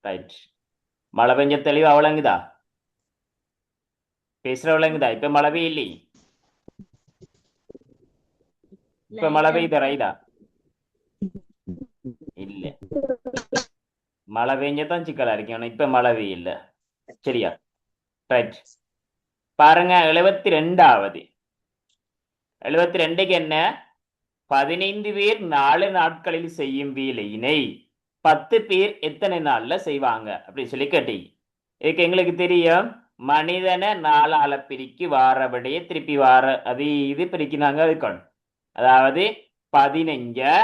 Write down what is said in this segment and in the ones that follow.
Right. மழை பெஞ்ச தெளிவா விளங்குதா? பேசுற விளங்குதா? இப்ப மழை பெய்யலே. இப்ப மழை பெய்யுதா? ரைடா இல்ல, மழை பெஞ்சதான் சிக்கலா இருக்கணும். இப்ப மழை பெய்யல. சரியா? ரைட். பாருங்க, 72வது. 72க்கு என்ன? 15 பேர் 4 நாட்களில் செய்யும் வேலையினை 10 பேர் எத்தனை நாள்ல செய்வாங்க அப்படின்னு சொல்லி கேட்டீங்க. இதுக்கு எங்களுக்கு தெரியும், மனிதனை 4ஆல பிரிக்கு வாரபடியே திருப்பி வார அது இது பிரிக்கினாங்க இருக்கணும். அதாவது 15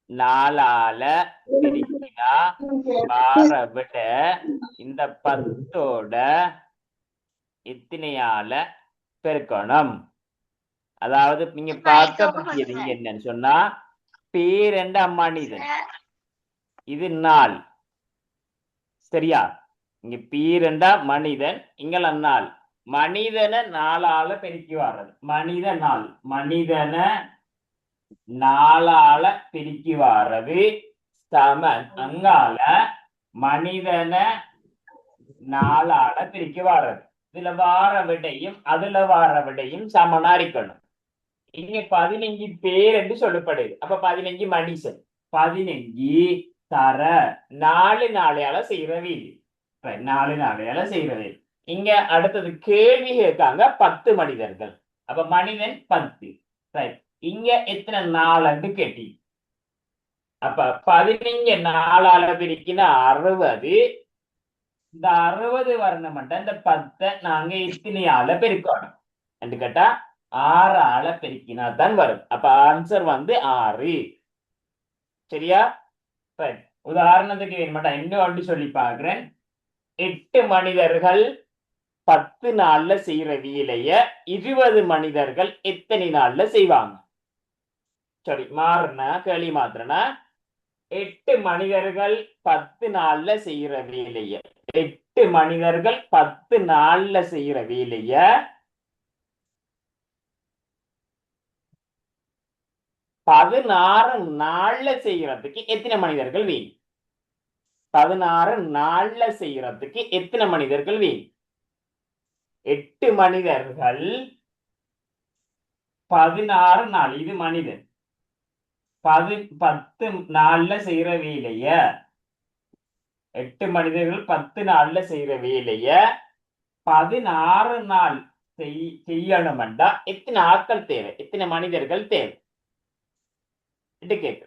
4ஆல பிரிக்கினா வார விட இந்த 10ஓட எத்தனையால பெருக்கணும். அதாவது நீங்க பார்க்க வேண்டியது இங்க என்னன்னு சொன்னா, பேரெண்ட மனிதன், இது நாள். சரியா? இங்க பேரெண்ட மனிதன், இங்கெல்லாம் நாள். மனிதனை 4ஆல பெருக்கி வாரது மனித நாள். மனிதனை 4ஆல பெருக்கி வாரது சமன் அங்கால மனிதனை 4ஆல பெருக்கி வாரது. இதுல வார விடையும் அதுல வார விடையும் சமனா இருக்கணும். இங்க 15 பேர் என்று சொல்லப்படுது. அப்ப 15 மனுஷன். 15 தர 4 நாளையால செய்யறவே இல்லை. 4 நாளையால செய்யறவே. இங்க அடுத்தது கேள்வி கேட்காங்க 10 மனிதர்கள். அப்ப மனிதன் 10. இங்க எத்தனை நாள் கேட்டி. அப்ப 15 4ஆல பிரிக்கினா 60. இந்த 60 வரணும். இந்த 10 நாங்க எத்தனையால பெருக்கணும் என்று கேட்டா 6ஆல பெருக்கினா தான் வரும். அப்ப ஆன்சர் 6. சரியா? உதாரணத்துக்கு வேணுமாட்டா இன்னும் ஒன்று சொல்லி பாக்குறேன். 8 மனிதர்கள் 10 நாள்ல செய்யற வேலைய 20 மனிதர்கள் எத்தனை நாள்ல செய்வாங்க? சரி, மாறுனா கேள்வி மாத்திரனா 8 மனிதர்கள் 10 நாள்ல செய்யற வேலைய 8 மனிதர்கள் 10 நாள்ல செய்யற வேலைய 16 நாள்ல செய்யறதுக்கு எத்தனை மனிதர்கள் வேணும்? 16 நாள்ல செய்யறதுக்கு எத்தனை மனிதர்கள் வேணும்? 8 மனிதர்கள் 16 நாள், இது மனிதன் 10 நாள்ல செய்யற வேலைய 8 மனிதர்கள் 10 நாள்ல செய்யற வேலைய 16 நாள் செய்யணும்டா எத்தனை ஆட்கள் தேவை? எத்தனை மனிதர்கள் தேவை என்று கேட்க.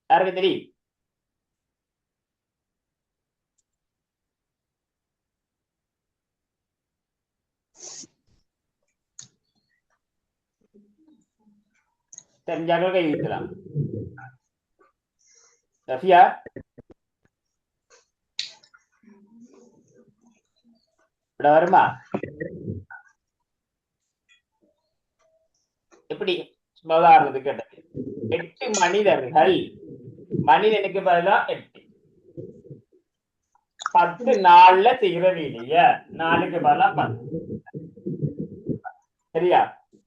யாருக்கு தெரியும்? தெரிஞ்சாக்கள் கை வைக்கலாம். ரஃபியா, இப்படி வருமா? எப்படி? உதாரணத்துக்கு கேட்டது 8 மனிதர்கள், மனிதனுக்கு பதிலா 8, 10 நாள்ல செய்யற வேலைய 4க்கு பதிலா 10. சரியா?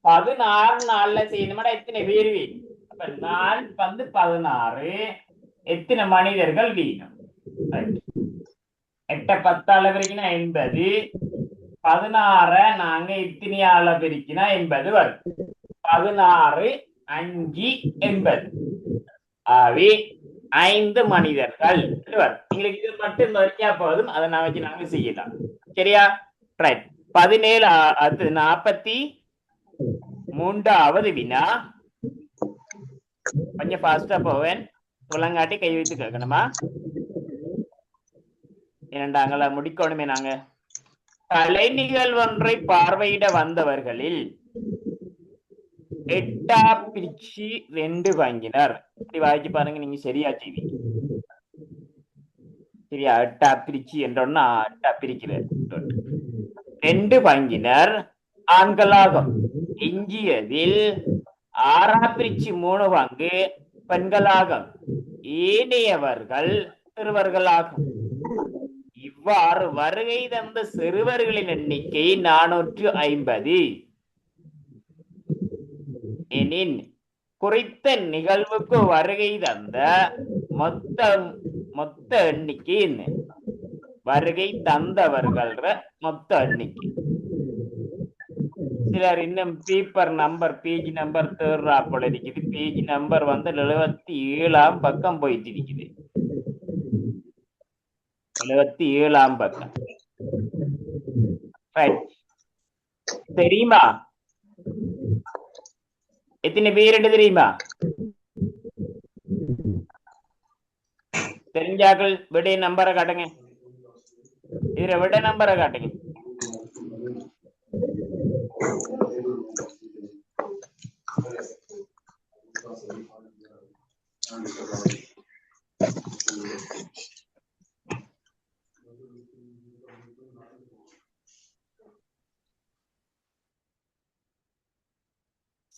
16 நாள்ல செய்யணும்னா எத்தனை பேர் வேணும்? அப்ப 4 16, எத்தனை மனிதர்கள் வேணும்? 8 10ஆல பெருக்கினா 80, 16 நாங்க இத்தனையால பெருக்கினா 80 வரும். 16 5 80. ஆகவே 5 மனிதர்கள் வரும். எங்களுக்கு இது மட்டும் வரைக்கா போதும், அதை நான் வச்சு நாங்க செய்யலாம். சரியா? ரைட். 17 43வது வினா. கொஞ்சம் ஃபாஸ்டா போவேன், துளங்காட்டி கை வைத்து கேட்கணுமா? இரண்டாங்களா முடிக்கணுமே நாங்க. கலை நிகழ்வொன்றை பார்வையிட வந்தவர்களில் 8ஆ பிரிச்சு 2 பங்கினர். இப்படி வாய்ச்சி பாருங்க, நீங்க சரியா செய்வீங்க. சரியா? 8ஆ பிரிச்சு என்றோன்னா 8ஆ பிரிக்கிற 2 பங்கினர் ஆண்களாகும். எஞ்சியதில் 6ஆ பிரிச்சு 3 பங்கு பெண்களாகும். ஏனையவர்கள் சிறுவர்களாகும். இவ்வாறு வருகை தந்த சிறுவர்களின் எண்ணிக்கை 450 எனின் குறித்த நிகழ்வுக்கு வருகை தந்த மொத்த மொத்த எண்ணிக்கை என்ன? வருகை தந்தவர்கள் மொத்த எண்ணிக்கை. சிலர் இன்னும் பேப்பர் நம்பர் பேஜ் நம்பர் தேர்றா போல இருக்குது. பேஜ் நம்பர் வந்து 77ஆம் பக்கம் போயிட்டு இருக்குது. 77ஆம் பக்கம். தெரியுமா எத்தனை பேர் தெரியுமா? தெரிஞ்சாக்கள் விட நம்பரை காட்டுங்க. இதுல விட நம்பரை காட்டுங்க.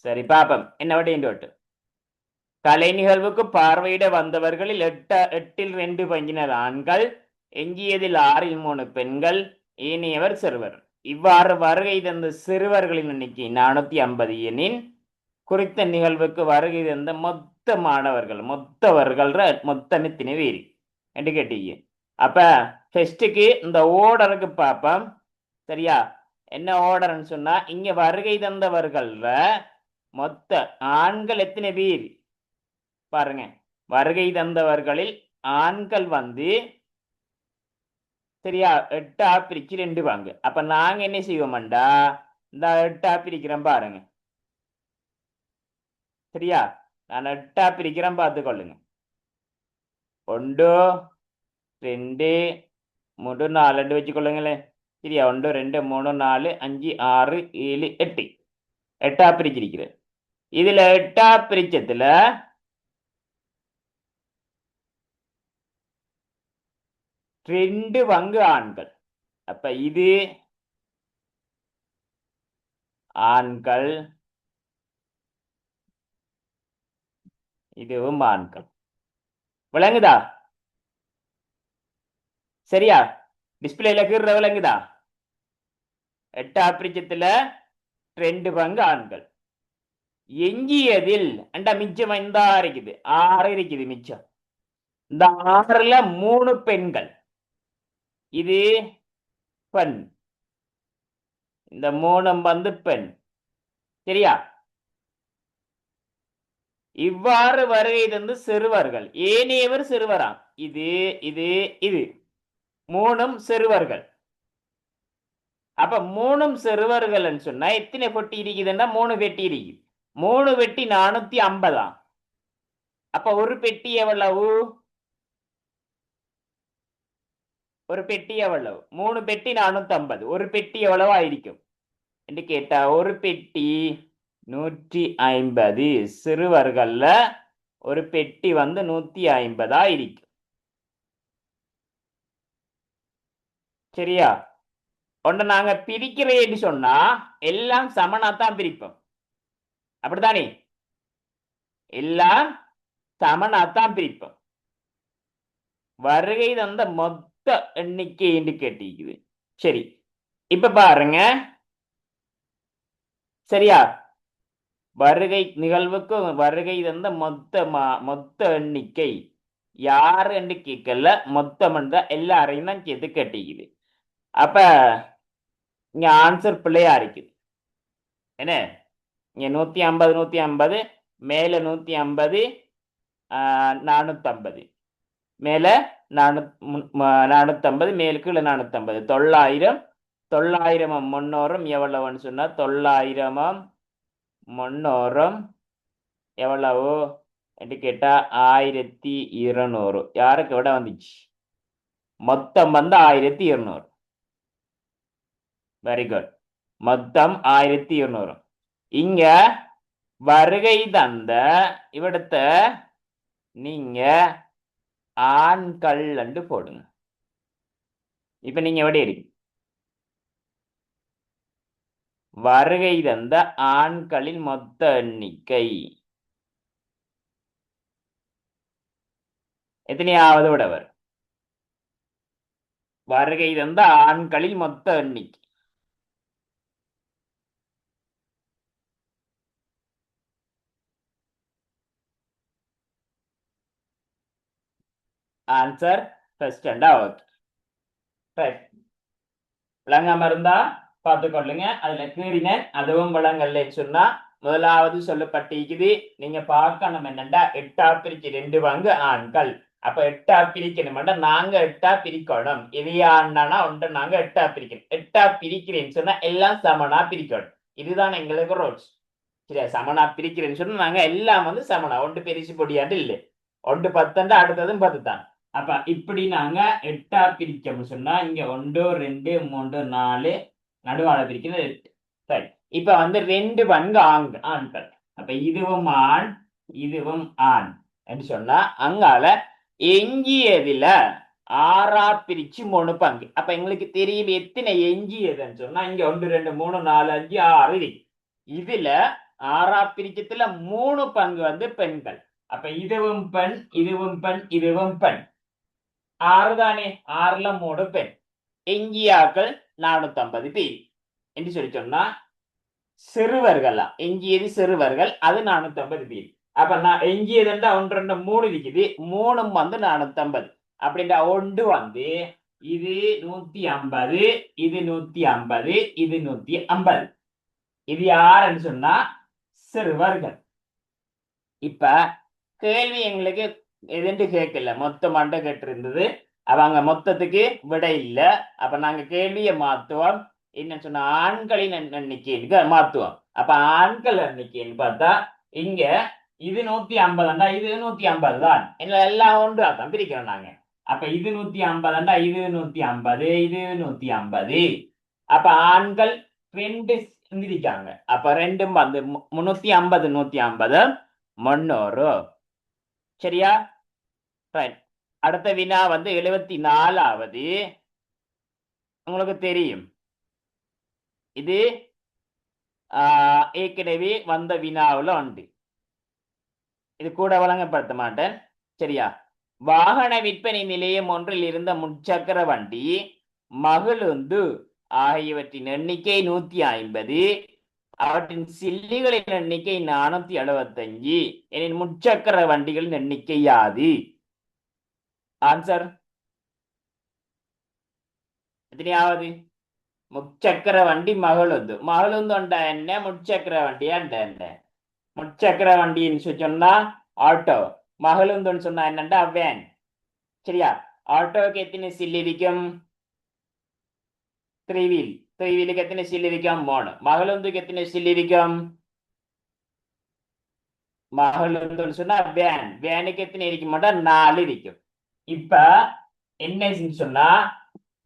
சரி பாப்பம் என்ன விட கலை நிகழ்வுக்கு பார்வையிட வந்தவர்களில் 8இல் 2 பங்கினர் ஆண்கள், எஞ்சியதில் 6இல் 3 பெண்கள், ஏனையவர் சிறுவர். இவ்வாறு வருகை தந்த சிறுவர்களின் எண்ணிக்கை 450 எனின் குறித்த நிகழ்வுக்கு வருகை தந்த மொத்த மாணவர்கள் மொத்தம் எத்தனை பேர் என்று கேட்டீங்க. அப்ப ஃபெஸ்ட்டுக்கு இந்த ஓர்டருக்கு பார்ப்போம். சரியா? என்ன ஓர்டர்ன்னு சொன்னா இங்க வருகை தந்தவர்கள்ல மொத்த ஆண்கள் எத்தனை பேர் பாருங்க. வருகை தந்தவர்களில் ஆண்கள் வந்து சரியா 8ஆ பிரிச்சு 2 வாங்க. அப்ப நாங்க என்ன செய்வோம்டா இந்த 8ஆ பிரிக்கிறோம் பாருங்க. சரியா? நான் 8ஆ பிரிக்கிறேன் பார்த்துக்கொள்ளுங்க. 1 2 3 4 வச்சுக்கொள்ளுங்களேன். சரியா? 1 2 3 4 5 6 7 8 8ஆ பிரிச்சிருக்கிறேன். இதுல 8ஆ பிரிச்சதுல 2 பங்கு ஆண்கள். அப்ப இது ஆண்கள், இதுவும் ஆண்கள். விளங்குதா? சரியா? டிஸ்பிளேல கீற விளங்குதா? 8ஆ பிரிச்சத்துல 2 பங்கு ஆண்கள். எஞ்சியதில் மிச்சம் இந்த இருக்குது 6 இருக்குது மிச்சம். இந்த 6ல 3 பெண்கள். இது பெண். இந்த 3 வந்து பெண். சரியா? இவ்வாறு வருகை தந்து சிறுவர்கள், ஏனையவர் சிறுவராம். இது இது இது 3ம் சிறுவர்கள். அப்ப 3ம் சிறுவர்கள் சொன்னா எத்தனை பெட்டி இருக்குதுன்னா 3 பெட்டி இருக்குது. 3 பெட்டி 450. அப்ப ஒரு பெட்டி எவ்வளவு? ஒரு பெட்டி எவ்வளவு? 3 பெட்டி 450. ஒரு பெட்டி எவ்வளவு ஆയിരിக்கும் என்று கேட்டா ஒரு பெட்டி 150. சிறுவர்கள்ல ஒரு பெட்டி வந்து 150 ஆയിരിக்கும். சரியா? ஒன்று நாங்க பிரிக்கிறேன்னு சொன்னா எல்லாம் சமனாத்தான் பிரிப்போம். அப்படித்தானே? எல்லாம் சமனாத்தான் பிரிப்போம். வருகை தந்த மொத்த எண்ணிக்கை என்று கேட்டிருக்குது. சரி, இப்ப பாருங்க. சரியா? வருகை நிகழ்வுக்கு வருகை தந்த மொத்த எண்ணிக்கை யாரு என்று கேட்கல, மொத்தம் என்ற எல்லாரையும் தான் சேர்த்து கேட்டிக்குது. அப்ப இங்க ஆன்சர் பிள்ளையா இருக்குது. என்ன? இங்க 150 150 மேல 150 450 மேல 450 மேல கீழே 450 900 300 எவ்வளவுன்னு சொன்னா 900 300 எவ்வளவு என்று கேட்டா 1200. யாருக்கு விட வந்துச்சு? மொத்தம் வந்து 1200. Very good. மொத்தம் 1200. இங்க வருகை தந்த இவிடத்த நீங்க ஆண்கள் என்று போடுங்க. இப்ப நீங்க எப்படி இருக்கு? வருகை தந்த ஆண்களின் மொத்த எண்ணிக்கை எத்தனையாவது விடவர்? வருகை தந்த ஆண்களின் மொத்த எண்ணிக்கை ஆன்சர் ஃபர்ஸ்ட் அண்ட் ரைட். விளங்காம இருந்தா பார்த்துக்கொள்ளுங்க. அதுல கீறினேன் அதுவும் விளங்கல்லைன்னு சொன்னா முதலாவது சொல்லப்பட்டிருக்குது. நீங்க பார்க்கணும் என்னண்டா 8ஆ பிரிச்சு 2 பங்கு ஆண்கள். அப்ப 8ஆ பிரிக்கணும்டா நாங்க 8ஆ பிரிக்கணும். எதையான்னா ஒன்று நாங்க 8ஆ பிரிக்கணும். 8ஆ பிரிக்கிறேன்னு சொன்னா எல்லாம் சமனா பிரிக்கணும். இதுதான் எங்களுக்கு ரோல்ஸ். சரியா? சமனா பிரிக்கிறேன்னு சொன்னா நாங்க எல்லாம் வந்து சமனா ஒன்று பெருசு பொடியாண்டு இல்லை. ஒன்று 10 அடுத்ததும் 10 தான். அப்ப இப்படி நாங்க 8ஆ பிரிக்கணும்னு சொன்னா இங்க 1 2 3 4 நடுவால பிரிக்கிறது 8. சரி, இப்ப வந்து 2 பங்கு ஆண்கள். அப்ப இதுவும் ஆண் இதுவும் ஆண் என்று சொன்னா அங்கால எஞ்சியதுல 6ஆ பிரிச்சு 3 பங்கு. அப்ப எங்களுக்கு தெரியும் எத்தனை எஞ்சியதுன்னு சொன்னா இங்க 1 2 3 4 5 6 இருக்கு. இதுல 6ஆ பிரிச்சதுல 3 பங்கு வந்து பெண்கள். அப்ப இதுவும் பெண் இதுவும் பெண் இதுவும் பெண். 6 தானே, 6ல 3 பெண். எஞ்சியாக்கள் 450 பேர் என்று சொல்லி சொன்னா சிறுவர்களா எஞ்சியது சிறுவர்கள் அது 450 பேர். அப்ப நான் எஞ்சியதுண்டா 1 2 3 இருக்குது. 3 வந்து 450. அப்படின்னா ஒன்று வந்து இது 150 இது 150 இது 150. இது யாருன்னு சொன்னா சிறுவர்கள். இப்ப கேள்வி எங்களுக்கு எதுன்னு கேட்கல, மொத்தமாண்ட கேட்டு இருந்தது. அவங்க மொத்தத்துக்கு விடை இல்ல. அப்ப நாங்க கேள்வியை மாத்துவோம். என்ன சொன்னா ஆண்களின் எண்ணிக்கைக்கு மாத்துவோம். அப்ப ஆண்கள் எண்ணிக்கைன்னு பார்த்தா இங்க இது 150 இது 150 தான். எல்லாம் ஒன்று அதான் பிரிக்கிறோம் நாங்க. அப்ப இது 150 இது 150 இது 150. அப்ப ஆண்கள் 2 சிந்திருக்காங்க. அப்ப ரெண்டும் வந்து 350 150 300. சரியா? ரைட். அடுத்த வினா வந்து 74வது. உங்களுக்கு தெரியும் இது ஏற்கனவே வந்த வினாவுல உண்டு. இது கூட வழங்கப்படுத்த மாட்டேன். சரியா? வாகன விற்பனை நிலையம் ஒன்றில் இருந்த முச்சக்கர வண்டி மகிழுந்து ஆகியவற்றின் எண்ணிக்கை 150. அவற்றின் சில்லிகளின் எண்ணிக்கை 475. எனின் முச்சக்கர வண்டிகளின் எண்ணிக்கை யாது? ஆன்சர் எத்தனையாவது? முச்சக்கர வண்டி மகளுந்து மகளுந்து என்ன முச்சக்கர வண்டியா என்ன? முச்சக்கர வண்டின்னு சொன்னா ஆட்டோ. மகளுந்துன்னு சொன்னா என்னண்டா வேன். சரியா? ஆட்டோக்கு எத்தனை சில்லி இருக்கும்? 3 வீல். 3 வீலுக்கு எத்தனை சில்லி இருக்கும்? 3. மகளுந்துக்கு எத்தனை சில்லி இருக்கும்? மகளுந்துன்னு சொன்னா வேன். வேனுக்கு எத்தனை இருக்க மாட்டா 4 இருக்கும். இப்ப என்ன சொன்னா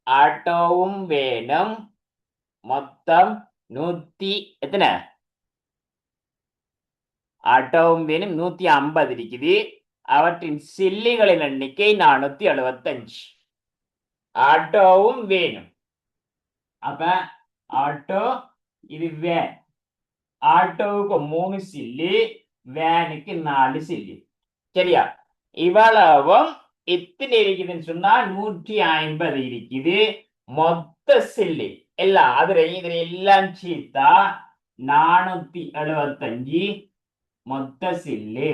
ஆட்டோவும் வேணும் மொத்தம் 100 எத்தனை? ஆட்டோவும் வேணும் 150 இருக்குது. அவற்றின் சில்லிகளின் எண்ணிக்கை 475. ஆட்டோவும் வேணும். அப்ப ஆட்டோ இது வேன். ஆட்டோவுக்கு 3 சில்லி வேனுக்கு 4 சில்லி. சரியா? இவ்வளவும் எத்தனை இருக்குதுன்னு சொன்னா 150 இருக்குது. மொத்த சில்லி எல்லாம் அதுல இதுல எல்லாம் சேர்த்தா 475 மொத்த சில்லு.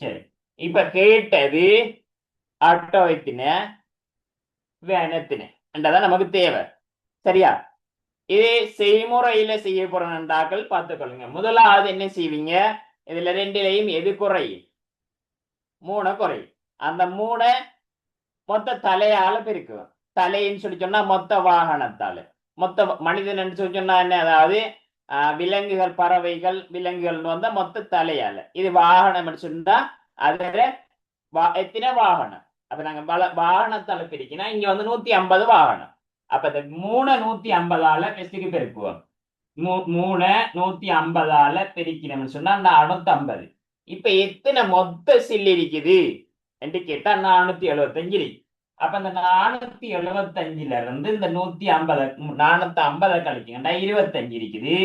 சரி, இப்ப கேட்டது ஆட்டோ எத்தின வேன் எத்தின என்றதான் நமக்கு தேவை. சரியா? இது செய்முறையில செய்ய போற நண்டாக்கள் பார்த்துக்கொள்ளுங்க. முதலாவது என்ன செய்வீங்க? இதுல ரெண்டுலையும் எது குறையும்? 3 குறையும். அந்த 3 மொத்த தலையால பெருக்குவோம். தலைன்னு சொல்லி சொன்னா மொத்த வாகனத்தால. மொத்த மனிதன் சொல்லி சொன்னா என்ன? அதாவது விலங்குகள் பறவைகள் விலங்குகள் வந்தா மொத்த தலையால. இது வாகனம் சொன்னா அதுல எத்தனை வாகனம். அப்ப நாங்க வாகனத்தால பிரிக்கினா இங்க வந்து 150 வாகனம். அப்ப இந்த 3 150ஆல பெஸ்டுக்கு பெருக்குவோம். 3 150ஆல பெருக்கணும்னு சொன்னா 450. இப்ப எத்தனை மொத்த சில்லு இருக்குது என்று கேட்டா 475 இருக்கு. அப்ப இந்த 475ல இருந்து இந்த 150 450 கழிச்சுங்கன்னா 25 இருக்குது.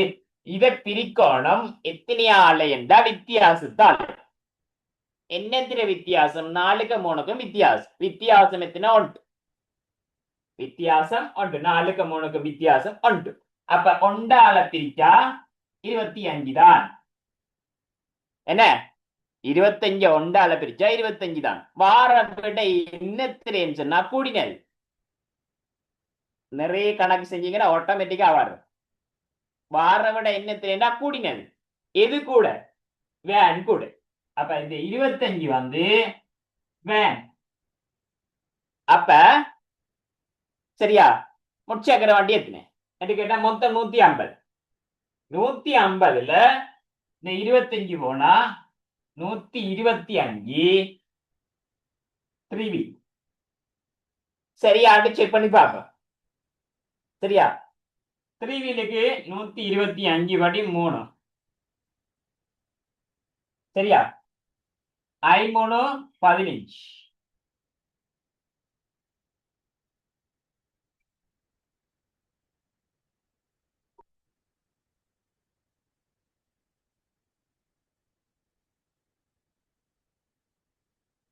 இதை பிரிக்கோணம் எத்தனையால என்றா வித்தியாசத்தால். என்னத்தின வித்தியாசம்? 4க்கும் 3க்கும் வித்தியாசம். வித்தியாசம் எத்தனை? 1. வித்தியாசம் 1. 4க்கும் 3க்கும் வித்தியாசம் 1. அப்ப 1ஆல பிரிச்சா 25 தான். என்ன? 25 ஒண்டால பிரிச்சா 25 தான். வார விடை என்னத்திரேன்னு சொன்னா கூடினது. நிறைய கணக்கு செஞ்சீங்கன்னா ஆட்டோமேட்டிக்கா வரும். வார விட என்னத்திரேன்னா கூடினது. எது கூட? வேன் கூட. அப்ப இந்த 25 வந்து வேன். அப்ப சரியா, முச்சக்கர வண்டி எத்தனை என்று கேட்டா மொத்தம் 150. 150ல இந்த 25 போனா 125 3V. சரியா, செக் பண்ணி பார்ப்போம். சரியா, 3வீலுக்கு 125 படி 3. சரியா, 3 15.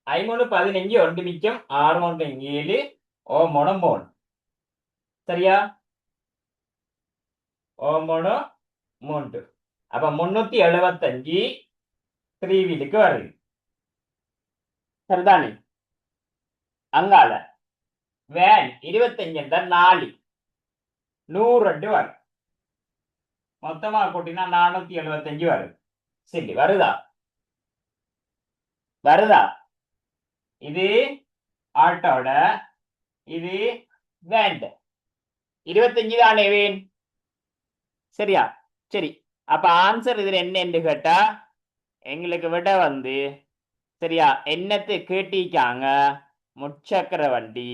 ஐமூணு 15 ஒன்று மிச்சம் 6 3 7 ஓ 3 3. சரியா, ஓ 3 3. அப்ப 375 3வீலுக்கு வருது. சரிதானே? அங்கால வேன் 25 என்றால் 4 100 வரும். மொத்தமா கூட்டினா 475 வரும். சரி, வருதா? வருதா? இது ஆட்டோட, இது வேன். 25 தானே வேன். சரியா, சரி. அப்ப ஆன்சர் இதுல என்ன என்று கேட்டா எங்களுக்கு விட வந்து சரியா என்னத்தை கேட்டிருக்காங்க? முச்சக்கர வண்டி.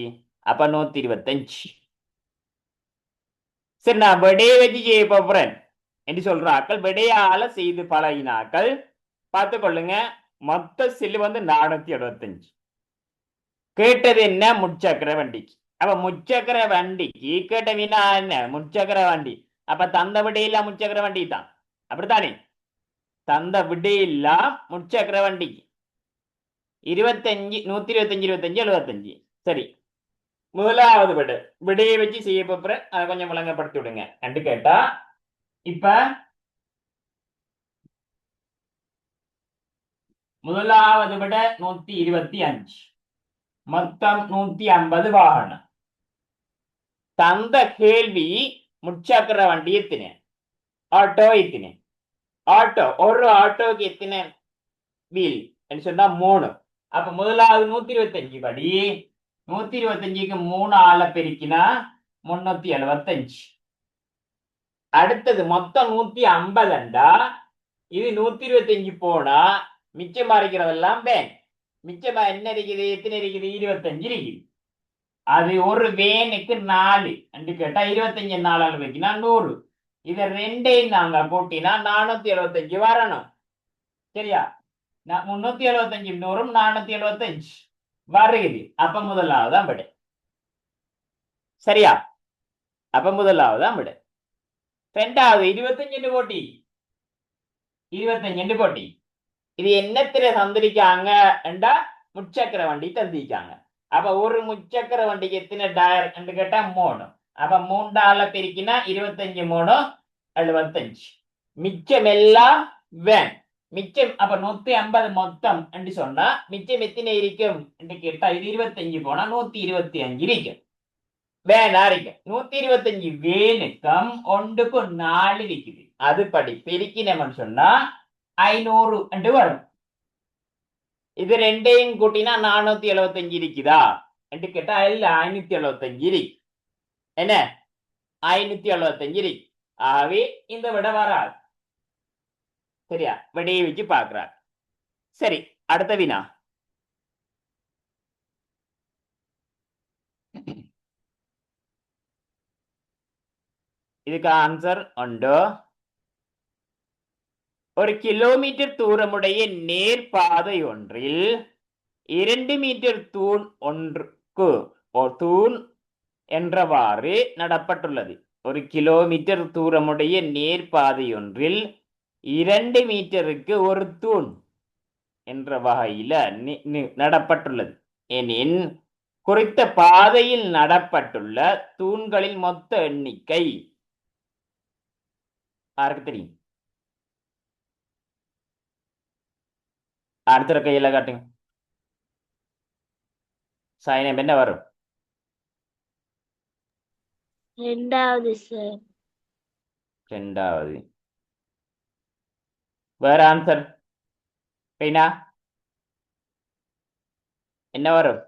அப்ப 125. சரி, நான் விடையை வச்சு செய்ய போறேன் என்று சொல்றாக்கள். விடையால செய்து பழகினாக்கள் பார்த்துக்கொள்ளுங்க. மொத்த செல்லு வந்து 475. கேட்டது என்ன? முச்சக்கர வண்டிக்கு. அப்ப முச்சக்கர வண்டிக்கு கேட்ட வினா என்ன? முச்சக்கர வண்டி. அப்ப தந்த விடையில்லா முச்சக்கர வண்டி தான். அப்படித்தானே? தந்த விடையில்லா முச்சக்கர வண்டிக்கு 25 125 25 75. சரி, முதலாவது விடை விடையை வச்சு செய்ய போறேன். அதை கொஞ்சம் விளங்கப்படுத்தி விடுங்க என்று கேட்டா இப்ப முதலாவது விட 125, மொத்தம் 150 வாகனம். தந்த கேள்வி முச்சக்கர வண்டி எத்தனை, ஆட்டோ எத்தனை, ஆட்டோ ஒரு ஆட்டோக்கு எத்தனை வீல் என்று சொன்னா 3. அப்ப முதலாவது 125 படி 125க்கு 3 ஆள பெருக்கினா 375. அடுத்தது மொத்தம் 150 இது 125 போனா மிச்சமா இருக்கிறதெல்லாம் வேன். மிச்சமா என்ன இருக்குது? எத்தனை இருக்குது? 25 இருக்குது. அது ஒரு வேனுக்கு 4 என்று கேட்டா 25 4 வைக்கினா 100. இதை ரெண்டையும் நாங்க கூட்டினா 475 வரணும். சரியா, 375 100 475 வருகிறது. அப்ப முதலாவதான் விட. சரியா, அப்ப முதலாவதான் விட. ரெண்டாவது 25 போட்டி, 25 போட்டி. இது என்னத்தில தந்திருக்காங்க என்றா முச்சக்கர வண்டி தந்திருக்காங்க. அப்ப ஒரு முச்சக்கர வண்டிக்கு எத்தனை டயர் என்று கேட்டா 3. அப்ப 3ஆல பெருக்கினா 25 3 75. மிச்சம் எல்லாம் வேன். மிச்சம் அப்ப 150 மொத்தம் என்று சொன்னா மிச்சம் எத்தனை இருக்கும் என்று கேட்டா இது 25 போனா 125 இருக்கும். வேனா இருக்கு 125 வேனுக்கும் 1க்கு 4 இருக்குது. அதுபடி பெருக்கினோம்னு சொன்னா 500 என்று வரும். இது ரெண்டையும் கூட்டினா 475 இருக்குதா என்று கேட்டா இல்ல 575 இருக்கு. என்ன 575 இருக்கு. ஆகவே இந்த விட வராது. சரியா, விடையை வச்சு பாக்குறார். சரி, அடுத்த வினா. இதுக்கு ஆன்சர் உண்டு. ஒரு கிலோமீட்டர் தூரமுடைய நேர்பாதை ஒன்றில் 2 மீட்டர் தூண் ஒன்றுக்கு தூண் என்றவாறு நடப்பட்டுள்ளது. ஒரு கிலோமீட்டர் தூரமுடைய நேர்பாதை ஒன்றில் 2 மீட்டருக்கு ஒரு தூண் என்ற வகையில நடப்பட்டுள்ளது எனின் குறித்த பாதையில் நடப்பட்டுள்ள தூண்களின் மொத்த எண்ணிக்கை யாருக்கு தெரியும்? அடுத்த கையில காட்டுங்க. சைனம் என்ன வரும்? ரெண்டாவது சார். ரெண்டாவது. வேற ஆன்சர் பெயினா என்ன வரும்?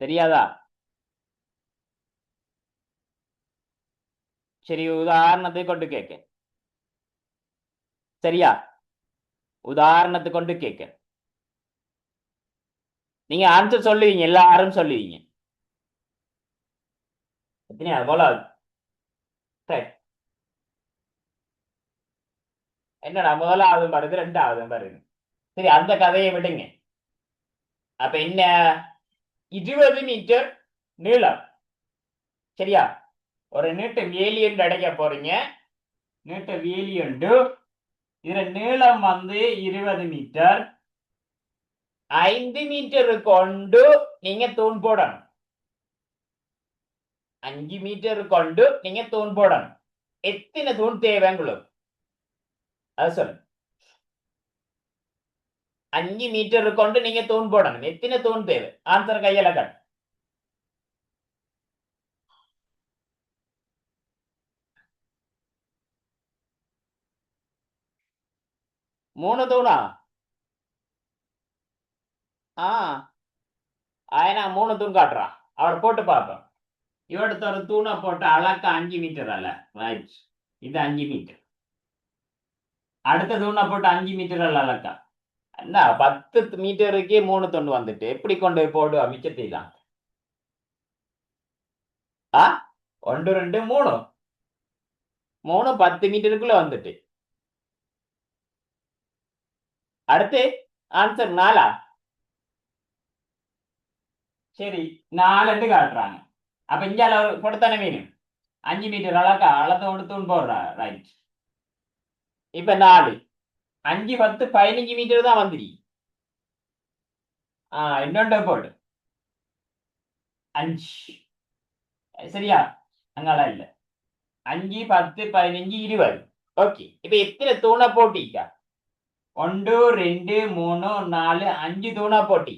தெரியாதா? சரி, உதாரணத்தை கொண்டு கேட்க. சரியா? உதாரணத்தை கொண்டு கேட்க. நீங்க ஆன்சர் சொல்லுவீங்க, எல்லாரும் சொல்லுவீங்க. எத்தனையா போல? என்னடா முதலாவது வருது, ரெண்டாவது வருது. சரி, அந்த கதையை விடுங்க. அப்ப என்ன? 20 மீட்டர் நீளம். சரியா? ஒரு நீட்டு வேலி என்று அடைக்க போறீங்க. நீட்டு வேலி உண்டு. இதுல நீளம் வந்து 20 மீட்டர். 5 மீட்டர் கொண்டு நீங்க தூண் போடணும். 5 மீட்டர் கொண்டு நீங்க தூண் போடணும். எத்தனை தூண் தேவை உங்களுக்கு? அது சொல்லு. 5 மீட்டர் கொண்டு நீங்க தூண் போடணும். எத்தனை தூண் தேவை? ஆன்சர் கையில காட்டு. 3 தூணா? ஆனா 3 தூண் காட்டுறான். அவர் போட்டு பார்ப்போம். இவடுத்த ஒரு தூணை போட்டு அளக்க 5 மீட்டர் அல்ல. ரைட், இது 5 மீட்டர். அடுத்த தூணை போட்டு 5 மீட்டர் அல்ல அளக்கா. என்ன 10 மீட்டருக்கே 3 தூண் வந்துட்டு எப்படி கொண்டு போய் போடு மிச்சத்தைதான்? 1 2 3 3 10 மீட்டருக்குள்ள வந்துட்டு. அடுத்து ஆன்சர் 4. சரி, 4 காட்டுறாங்க. அப்ப இங்க அளவு கொடுத்தானே வேணும். 5 மீட்டர் அளக்கா அளத்த ஒன்று தூண் போடுறா. ரைட், இப்ப 4 5 10 15 மீட்டர் தான் வந்துடி. இன்னொன்று போடு 5. சரியா? அங்கால இல்ல. 5 10 15 20. ஓகே, இப்ப எத்தனை தூணை போட்டிக்கா? 1 2 3 4 5 தூணா போட்டி.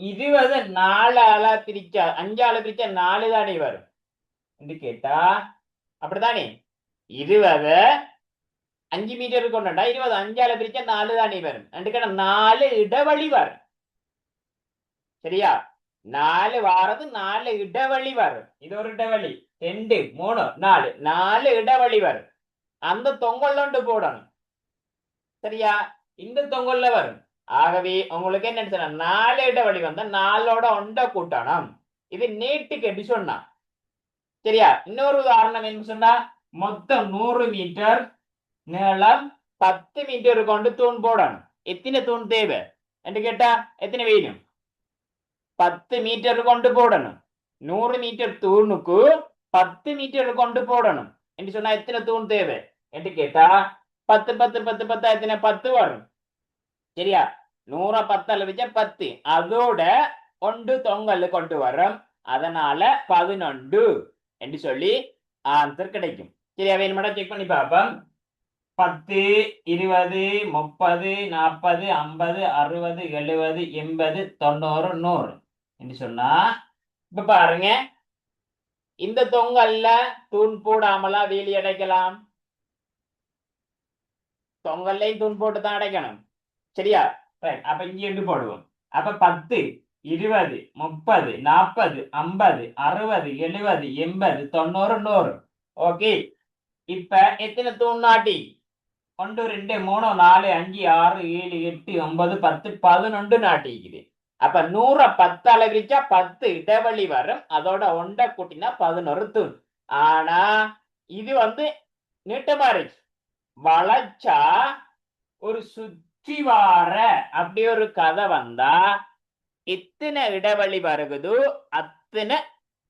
20 4 பிரிச்சா 5 பிரிச்சா 4 தானே வரும் என்று கேட்டா, அப்படித்தானே? 20 5 மீட்டர் கொண்டா 20 5 பிரிச்சா 4 தானே வரும் என்று கேட்டா 4 இடைவெளி வரும். சரியா? 4 வாரது 4 இடைவெளி வரும். இது ஒரு இடைவெளி. 2 3 4 4 இடைவெளி வரும். அந்த தொங்கல் போடணும். சரியா? இந்த தொங்கல்ல வரும். ஆகவே உங்களுக்கு என்ன 4 இடைவெளி வந்தா 4ஓட 1 கூட்டணும். இது நீட்டுக்கு எப்படி சொன்னா? சரியா? இன்னொரு உதாரணம் என்ன சொன்னா, மொத்தம் 100 மீட்டர் நீளம் 10 மீட்டர் கொண்டு தூண் போடணும். எத்தனை தூண் தேவை என்று கேட்டா எத்தனை வேணும்? 10 மீட்டர் கொண்டு போடணும். 100 மீட்டர் தூணுக்கு 10 மீட்டர் கொண்டு போடணும் என்று சொன்னா எத்தனை தூண் தேவை என்று கேட்டா 10 10 10 10 எத்தனை 10 வரும். சரியா? 100 10 வச்சா 10. அதோட 1 தொங்கல் கொண்டு வரும். அதனால 11 என்று சொல்லி ஆன்சர் கிடைக்கும். சரியா? வேணுமாடா செக் பண்ணி பார்ப்போம். 10 20 30 40 50 60 70 80 90 100 என்று சொன்னா, இப்ப பாருங்க, இந்த தொங்கல்ல தூண் போடாமலா வேலி அடைக்கலாம்? தொங்கல்லையும் தூண் போட்டு தான் அடைக்கணும். சரியா? அப்ப இங்க என்று போடுவோம். அப்ப 10 20 30 40 50 60 70 80 90 100. ஓகே, இப்ப எத்தனை தூண் நாட்டி? 1 2 3 4 5 6 7 8 9 10 11 நாட்டிக்குது. அப்ப 100 10 விரிச்சா 10 இடைவெளி வரும். அதோட 1 கூட்டினா 11 தூண். ஆனா இது வந்து நீட்டமா இருக்கு. வளைச்சா ஒரு சுற்றி வார அப்படி ஒரு கதை வந்தா எத்தனை இடைவெளி வருகுதோ அத்தனை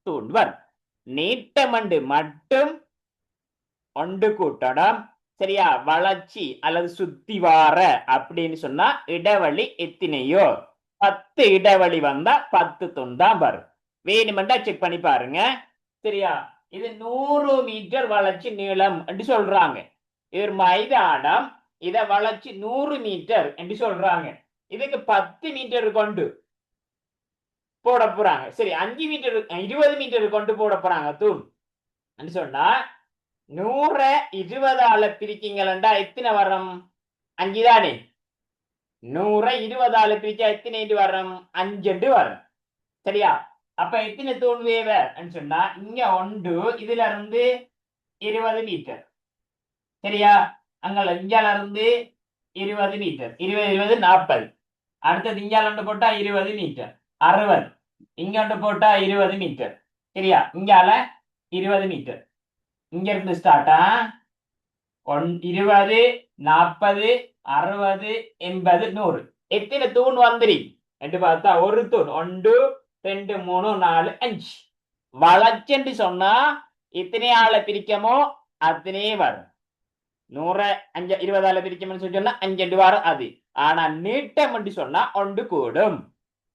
தூண் வரும். நீட்டமண்டு மட்டும் 1 கூட்டணும். சரியா? வளர்ச்சி அல்லது சுத்தி வார அப்படின்னு சொன்னா இடைவெளி எத்தனையோ 10 இடைவெளி வந்தா 10 தூண் தான் வரும். வேணுமெண்டா செக் பண்ணி பாருங்க. சரியா? இது 100 மீட்டர் வளர்ச்சி நீளம் என்று சொல்றாங்க. இது ஒரு மைதானம், இத வளர்ச்சி 100 மீட்டர் என்று சொல்றாங்க. இதுக்கு 10 மீட்டர் கொண்டு போட போறாங்க. சரி, 5 மீட்டர் 20 மீட்டர் கொண்டு போட போறாங்க தூண் சொன்னா 100 20ஆல பிரிக்கீங்களா எத்தனை வரும்? 5 தானே. 100 20ஆல பிரிச்சா எத்தனை வரும்? 5 வரும். சரியா? அப்ப எத்தனை தூண் வேவ சொன்னா இங்க ஒன்று, இதுல இருந்து 20 மீட்டர். சரியா? அங்க இங்கால இருந்து 20 மீட்டர், 20 20 40. அடுத்தது இங்கால போட்டா 20 மீட்டர் 60. இங்க போட்டா 20 மீட்டர். சரியா? இங்கால 20 மீட்டர். இங்க இருந்து ஸ்டார்டா 20 40 60 80 100. எத்தனை தூண் வந்துரு என்று பார்த்தா ஒரு தூண் 1 2 3 4 5. வளர்ச்சி சொன்னா எத்தனை ஆளை பிரிக்கமோ அத்தனை வரும். 100 5 20ஆல பிரிக்கணும்னு சொன்னா 5 வரும் அது. ஆனா நீட்டம் என்று சொன்னா 1 கூடும்.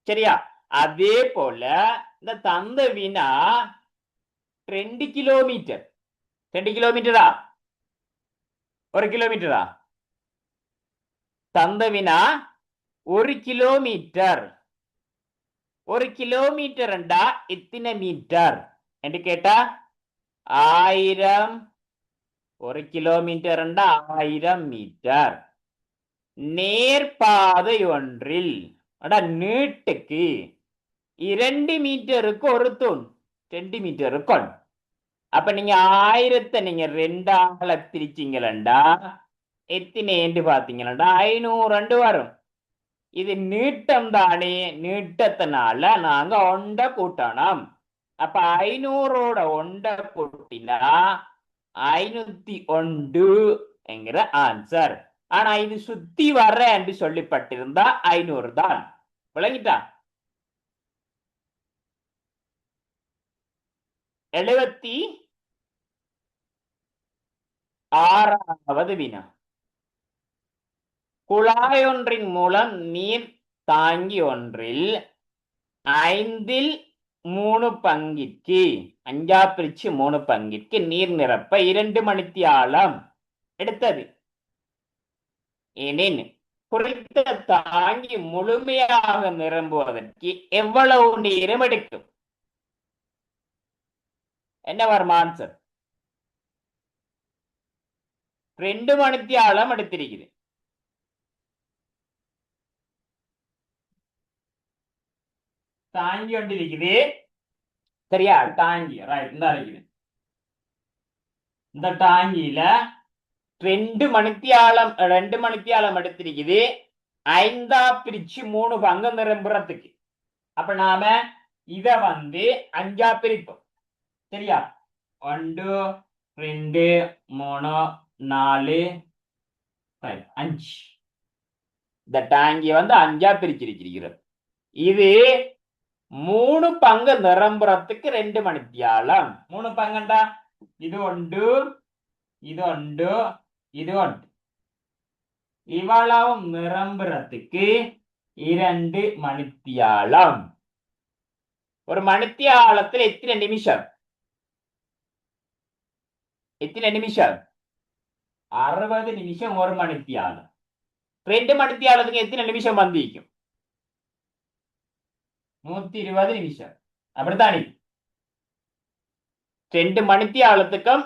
சரியா? அதே போல இந்த தந்த வினா 2 கிலோமீட்டர். 2 கிலோமீட்டரா? 1 கிலோமீட்டரா? தந்த வினா 1 கிலோமீட்டர். 1 கிலோமீட்டர் என்றா எத்தனை மீட்டர் என்று கேட்டா 1000. 1 கிலோமீட்டர் என்றா 1000 மீட்டர். நேர்பாதை ஒன்றில் நீட்டுக்கு 2 மீட்டருக்கு ஒரு தூண் 2 மீட்டர் இருக்கும். அப்ப நீங்க 1000 நீங்க 2ஆல பிரிச்சீங்களா எத்தனை என்று பாத்தீங்களா 500 வரும். இது நீட்டம் தானே. நீட்டத்தினால நாங்க ஒண்ட கூட்டணும். அப்ப 500ஓட ஒண்ட கூட்டினா 501 என்கிற ஆன்சர். ஆனா இது சுத்தி வர்ற என்று சொல்லப்பட்டிருந்தா 500 தான். விளங்கிட்டா? 76வது வினா. குழாய் ஒன்றின் மூலம் நீர் தாங்கி ஒன்றில் 5/3 பங்கிற்கு 5/3 பங்கிற்கு நீர் நிரப்ப 2 மணித்தியாலம் எடுத்தது எனின் குறித்த தாங்கி முழுமையாக நிரம்புவதற்கு எவ்வளவு நேரம் எடுக்கும்? என்ன வரும் ஆன்சர்? 2 மணித்தியாலம் எடுத்திருக்குது. தாங்கி கொண்டிருக்குது. சரியா? தாங்கி ரைட் இந்த இருக்குது. இந்த டாங்கியில 2 மணித்தியாலம் எடுத்திருக்குது 5/3 பங்கு நிரம்புறதுக்கு. அப்ப நாம இத 5ஆ பிரிப்போம். சரியா? 1 2 3 4 5. இந்த டாங்கி 5ஆ பிரிச்சிருக்கிறோம். இது 3 பங்கு நிரம்புறதுக்கு 2 மணித்தியாலம். 3 பங்குண்டா இது 1 இது 1 இது 1. இவ்வளவு நிரம்புறதுக்கு 2 மணித்தியாலம். ஒரு மணித்தியாலத்தில் எத்தனை நிமிஷம்? எத்தனை நிமிஷம்? 60 நிமிஷம் ஒரு மணித்தியாலம். 2 மணித்தியாலத்துக்கு எத்தனை நிமிஷம் வந்திருக்கும்? 120 நிமிஷம். அப்படித்தானே? 2 மணித்தியாலத்துக்கும்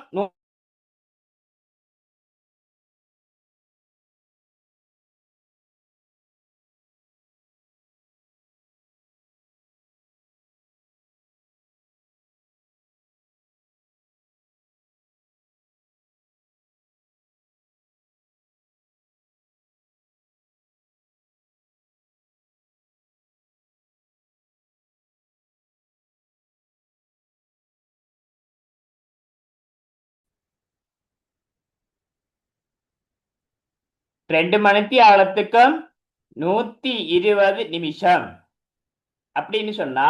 ரெண்டு மணித்தியாலத்துக்கும் 120 நிமிஷம் அப்படின்னு சொன்னா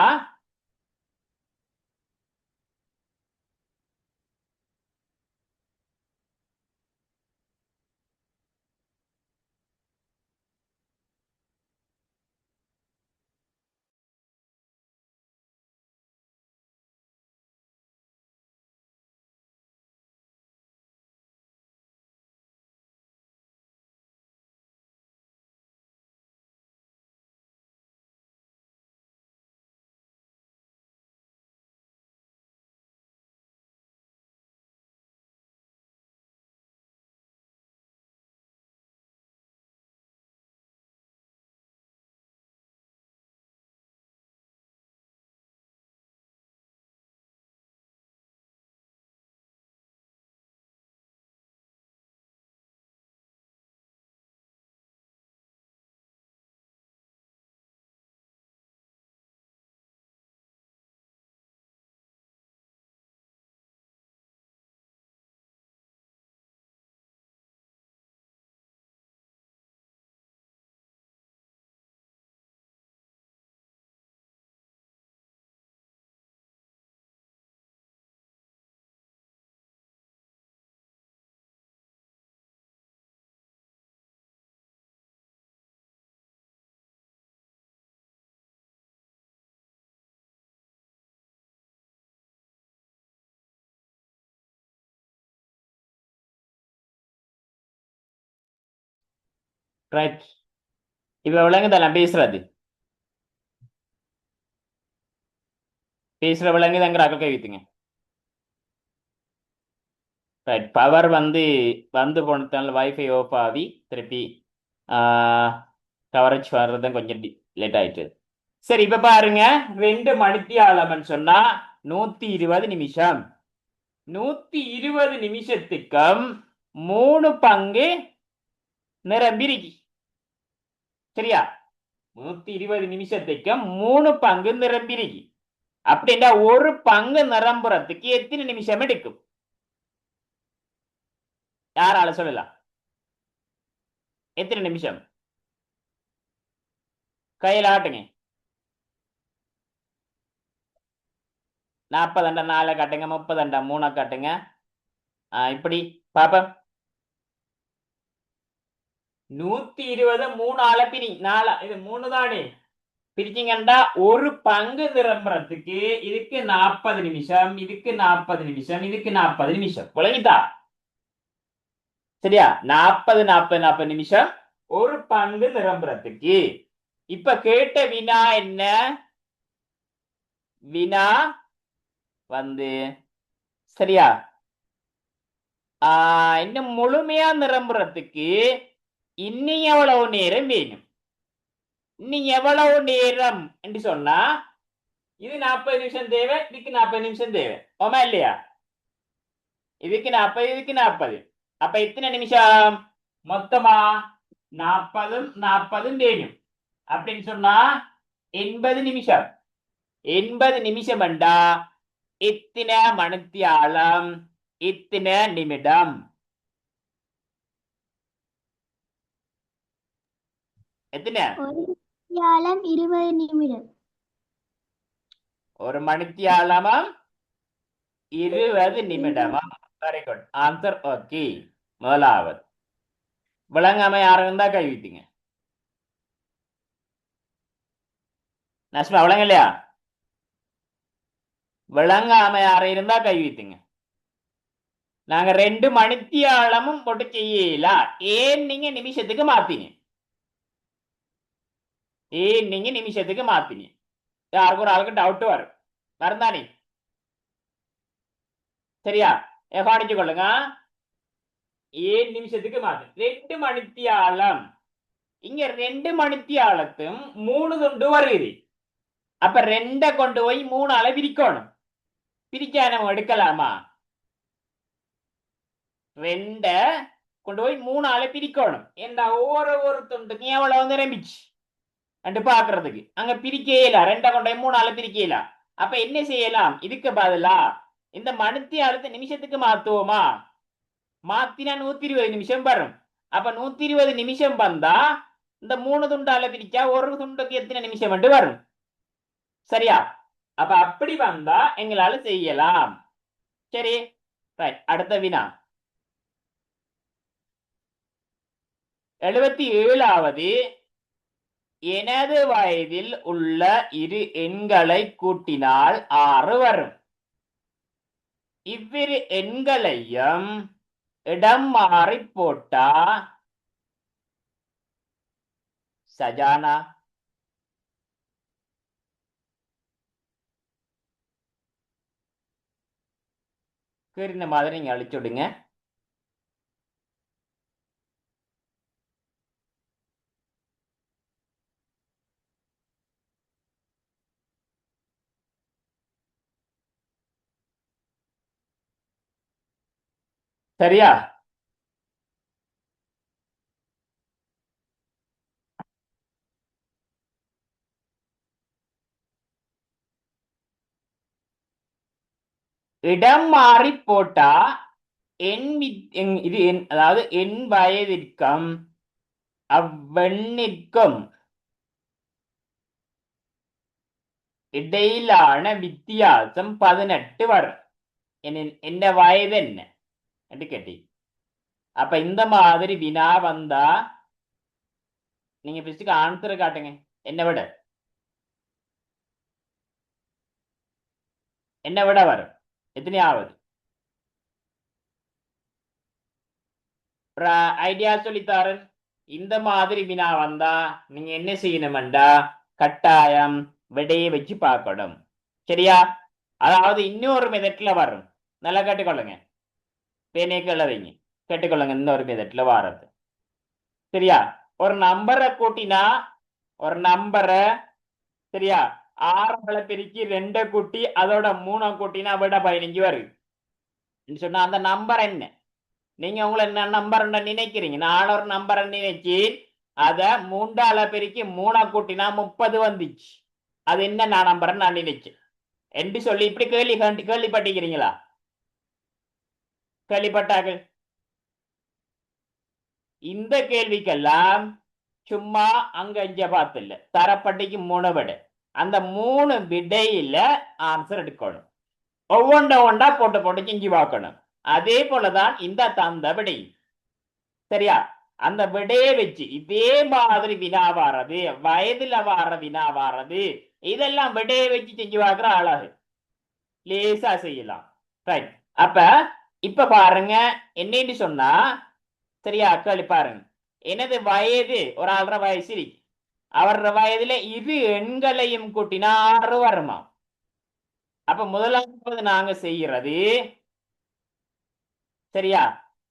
ரைட். இப்ப விளங்குதெல்லாம் பேசுறது விளங்குதாங்கிற கை வைத்துங்க. ரைட். பவர் வந்து போனதால வைஃபை ஆஃப் ஆகி திருப்பி கவரேஜ் வர்றதும் கொஞ்சம் லேட் ஆயிட்டு. சரி, இப்ப பாருங்க, 2 மணித்தியாலம்னு சொன்னா 120 நிமிஷம். 120 நிமிஷத்துக்கும் 3 பங்கு நிரம்பிருக்கு. சரியா? 120 நிமிஷத்துக்கும் 3 பங்கு நிரம்பிருக்கு. அப்படின்னா ஒரு பங்கு நிரம்புறதுக்கு எத்தனை நிமிஷம் எடுக்கும்? யாரால சொல்லலாம்? எத்தனை நிமிஷம்? கையில ஆட்டுங்க. 40 அண்டா 4 காட்டுங்க, 30 அண்டா 3 காட்டுங்க. இப்படி பாப்பா 120 3 ஆள பிரி 4 இது 3 தானே பிரிச்சிங்கண்டா ஒரு பங்கு நிரம்புறதுக்கு இதுக்கு 40 நிமிஷம், இதுக்கு 40 நிமிஷம், இதுக்கு 40 நிமிஷம். விளங்கிட்டா? சரியா? 40 40 40 நிமிஷம் ஒரு பங்கு நிரம்புறதுக்கு. இப்ப கேட்ட வினா என்ன? வினா வந்து சரியா இன்னும் முழுமையா நிரம்புறதுக்கு இன்னும் எவ்வளவு நேரம் வேணும்? இன்னும் எவ்வளவு நேரம் என்று சொன்னா இது 40 நிமிஷம் தேவை, இதுக்கு 40 நிமிஷம் தேவை. ஆமா இல்லையா? இதுக்கு 40, இதுக்கு 40. அப்ப எத்தனை நிமிஷம் மொத்தமா? 40 வேணும். அப்படின்னு சொன்னா 80 நிமிஷம். 80 நிமிஷம் என்றா எத்தனை மணித்தியாலம், எத்தனை நிமிடம்? எத்தனை? 20 நிமிடம். ஒரு மணித்தியாலமும் 20 நிமிடமும். Very good. Answer okay. முதலாவது. விளங்காம யாரும் இருந்தா கை வைத்தீங்க. நஷ்மா விளங்க இல்லையா? விளங்காம யாரும் இருந்தா கை வைத்தீங்க. நாங்க 2 மணித்தியாலமும் போட்டு செய்யல. ஏன் நீங்க நிமிஷத்துக்கு மாத்தீங்க? யாருக்கும் ஒரு ஆளுக்கு டவுட் வரும். மறந்தானே? சரியா? கவனிச்சு கொள்ளுங்க. ஏன் நிமிஷத்துக்கு மாத்து? 2 மணித்தியாலம். இங்க 2 மணித்தியாலத்தும் 3 துண்டு வருது. அப்ப 2 கொண்டு போய் 3 ஆள பிரிக்கணும். பிரிச்சா நம்ம எடுக்கலாமா? 2 கொண்டு போய் 3 ஆள பிரிக்கணும். என்ன ஒரு துண்டுக்கு எவ்வளவு நிரம்பிச்சு என்று பாக்குறதுக்கு அங்க பிரிக்கல. 2 கொண்டு போய் 3 ஆள பிரிக்கல. அப்ப என்ன செய்யலாம்? இதுக்கு பதிலா இந்த மணித்தியாலத்தை நிமிஷத்துக்கு மாத்துவோமா? மாத்தினா 120 நிமிஷம் வரும். அப்ப 120 நிமிஷம் வந்தா இந்த 3 துண்டால பிரிச்சா ஒரு துண்டுக்கு எத்தனை நிமிஷம் என்று வரும்? சரியா? அப்ப அப்படி வந்தா எங்களால செய்யலாம். சரி, ரைட். அடுத்த வினா 77வது. எனது வயதில் உள்ள இரு எண்களை கூட்டினால் 6 வரும். இவ்விரு எண்களையும் இடம் மாறி போட்டா சஜானா இந்த மாதிரி நீங்க அழிச்சுடுங்க. சரியா? இடம் மாறி போட்டா அதாவது என் வயதிற்கும் அவ்வெண்ணிற்கும் இடையிலான வித்தியாசம் 18 வரும். என்ன வயது என்ன என்று கேட்டி. அப்ப இந்த மாதிரி வினா வந்தா நீங்க பிஸ்டுக்கு ஆன்சர் காட்டுங்க. என்ன விட வரும்? எத்தனையாவது ஐடியா சொல்லித்தாரன். இந்த மாதிரி வினா வந்தா நீங்க என்ன செய்யணும்டா கட்டாயம் விடையை வச்சு பார்க்கணும். சரியா? அதாவது இன்னொரு மெதட்ல வரும். நல்லா கேட்டுக்கொள்ளுங்க. பேனேக்கள் வைங்க, கேட்டுக்கொள்ளுங்க. இன்னொரு மெதட்ல வாரது. சரியா? ஒரு நம்பரை கூட்டினா ஒரு நம்பரை சரியா 6 பெருக்கி 2 கூட்டி அதோட 3 கூட்டினா விட 15 வருது சொன்னா அந்த நம்பர் என்ன? நீங்க உங்களை என்ன நம்பர் நினைக்கிறீங்க? நான் ஒரு நம்பரை நினைச்சு அத 3 பெருக்கி 3 கூட்டினா 30 வந்துச்சு. அது என்ன நான் நம்பர் நான் நினைச்சேன் என்று சொல்லி இப்படி கேள்விப்பட்டிருக்கிறீங்களா? கேள்விப்பட்டார்கள். இந்த கேள்விக்கெல்லாம் சும்மா அங்க இங்க பார்த்துல தரப்பட்டிக்கு 3 விடை. அந்த 3 விடையில ஆன்சர் எடுக்கணும். ஒவ்வொன்றா போட்டு போட்டு செஞ்சு பார்க்கணும். அதே போலதான் இந்த தந்த விடை. சரியா? அந்த விடையை வச்சு இதே மாதிரி வினா வாரது, வயதுல வார வினா வாரது, இதெல்லாம் விடையை வச்சு செஞ்சு பார்க்கிற அழகு. லேசா செய்யலாம். ரைட். அப்ப இப்ப பாருங்க என்னன்னு சொன்னா சரியா கேள்வி பாருங்க. எனது வயது ஒரு 6.5 வயசு இருக்கு. அவரோட வயதுல இரு எண்களையும் கூட்டினா 6 வருமா? அப்ப முதலாவது நாங்க செய்யறது சரியா,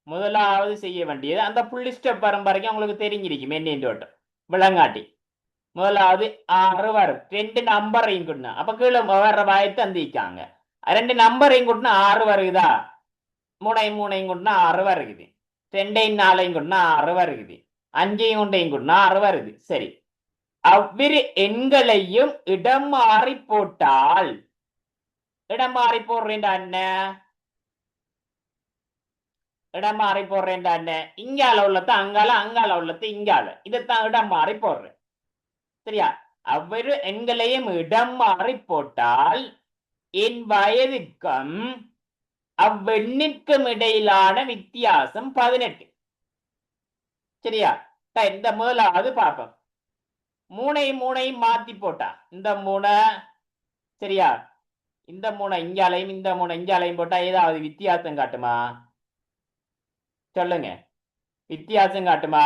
முதலாவது செய்ய வேண்டியது அந்த புள்ளி ஸ்டெப் வரைக்கும் உங்களுக்கு தெரிஞ்சிருக்கும் என்னோட்டம் விளங்காட்டி. முதலாவது 6 வரும். 2 நம்பரையும் கூட்டினா அப்ப கீழே வர்ற வயத்தை தந்திக்காங்க. 2 நம்பரையும் கூட்டினா 6 வருகுதா? 3 கூட்டினா 6 வருகுது. 2 4 கூட்டினா 6 வருகுது. 5 கூட்டினா 6 வருது. சரி, அவ்விரு எண்களையும் இடம் மாறி போட்டால், இடம் மாறி போடுறேன்டா என்ன? இடம் மாறி போடுறேன்டா என்ன? இங்கால உள்ளத அங்கால, அங்கால உள்ளத இங்கால, இதைத்தான் இடம் மாறி போடுறேன். சரியா? அவ்விரு எண்களையும் இடம் மாறி போட்டால் என் வயதுக்கும் அவ்வெண்ணிற்கும் இடையிலான வித்தியாசம் 18. சரியா? இந்த முதலாவது பார்ப்போம். 3 மாத்தி போட்டா இந்த 3 சரியா, இந்த 3 இங்காலையும் இந்த 3 இங்காலையும் போட்டா ஏதாவது வித்தியாசம் காட்டுமா? சொல்லுங்க, வித்தியாசம் காட்டுமா?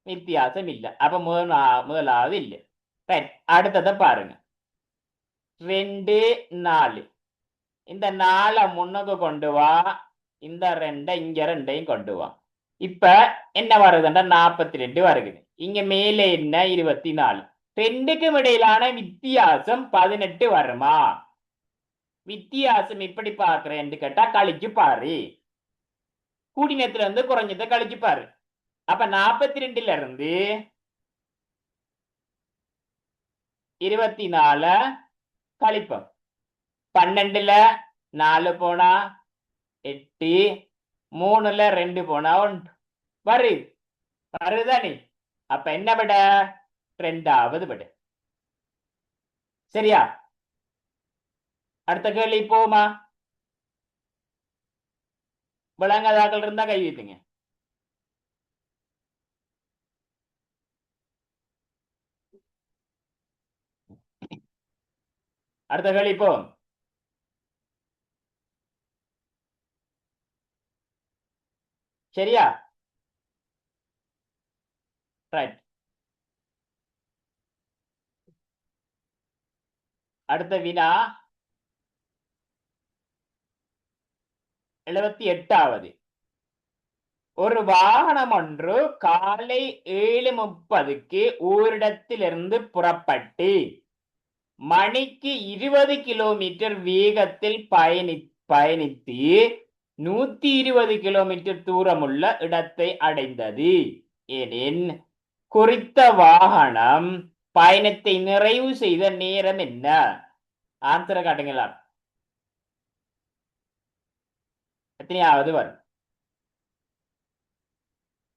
வித்தியாசம் இல்லை. அப்ப முதலாவது இல்லை. அடுத்ததை பாருங்க. 2 4 இந்த 4 முன்னுக்கு கொண்டு வா, இந்த 2 இங்க 2 கொண்டு வா. இப்ப என்ன வருதுன்னா 42 வருது. இங்க மேலே என்ன 24. 2க்கும் இடையிலான வித்தியாசம் 18 வருமா? வித்தியாசம் எப்படி பாக்குறேன்னு கேட்டா கழிச்சு பாரு. கூடினத்துல இருந்து குறைஞ்சதை கழிச்சு பாரு. அப்ப 42ல இருந்து 24 கழிப்போம். 12ல 4 போனா 8, 3ல 2 போனா 1 வருதானே? அப்ப என்ன விட? 2வது விட. சரியா? அடுத்த கேள்வி போமா? விளங்காதாக்கள் இருந்தா கை வைத்துங்க. அடுத்த கேள்வி போ. சரியா? ரைட். அடுத்த வினா 78வது. ஒரு வாகனம் ஒன்று காலை 7:30க்கு ஓரிடத்திலிருந்து புறப்பட்டு மணிக்கு 20 கிலோமீட்டர் வேகத்தில் பயணித்து 120 கிலோமீட்டர் தூரமுள்ள இடத்தை அடைந்தது எனின் குறித்த வாகனம் பயணத்தை நிறைவு செய்த நேரம் என்ன? ஆன்சரை காட்டுங்களா? எத்தனையாவது வரும்?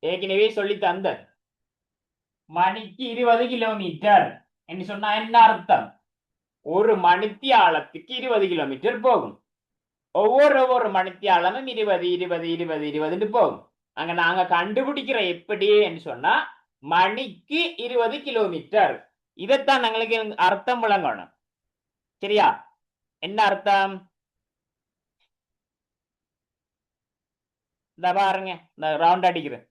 ஏற்கனவே சொல்லி தந்த மணிக்கு 20 கிலோமீட்டர் என்று சொன்னா என்ன அர்த்தம்? ஒரு மணித்தியாலத்துக்கு 20 கிலோமீட்டர் போகும். ஒவ்வொரு மணித்தியாலமும் 20 20 20 20 போகும். அங்க நாங்க கண்டுபிடிக்கிற எப்படி என்று சொன்னா மணிக்கு 20 கிலோமீட்டர். இதைத்தான் எங்களுக்கு அர்த்தம் விளங்கணும். சரியா? என்ன அர்த்தம்? இந்த பாருங்க, இந்த ரவுண்ட் அடிக்கிறேன்.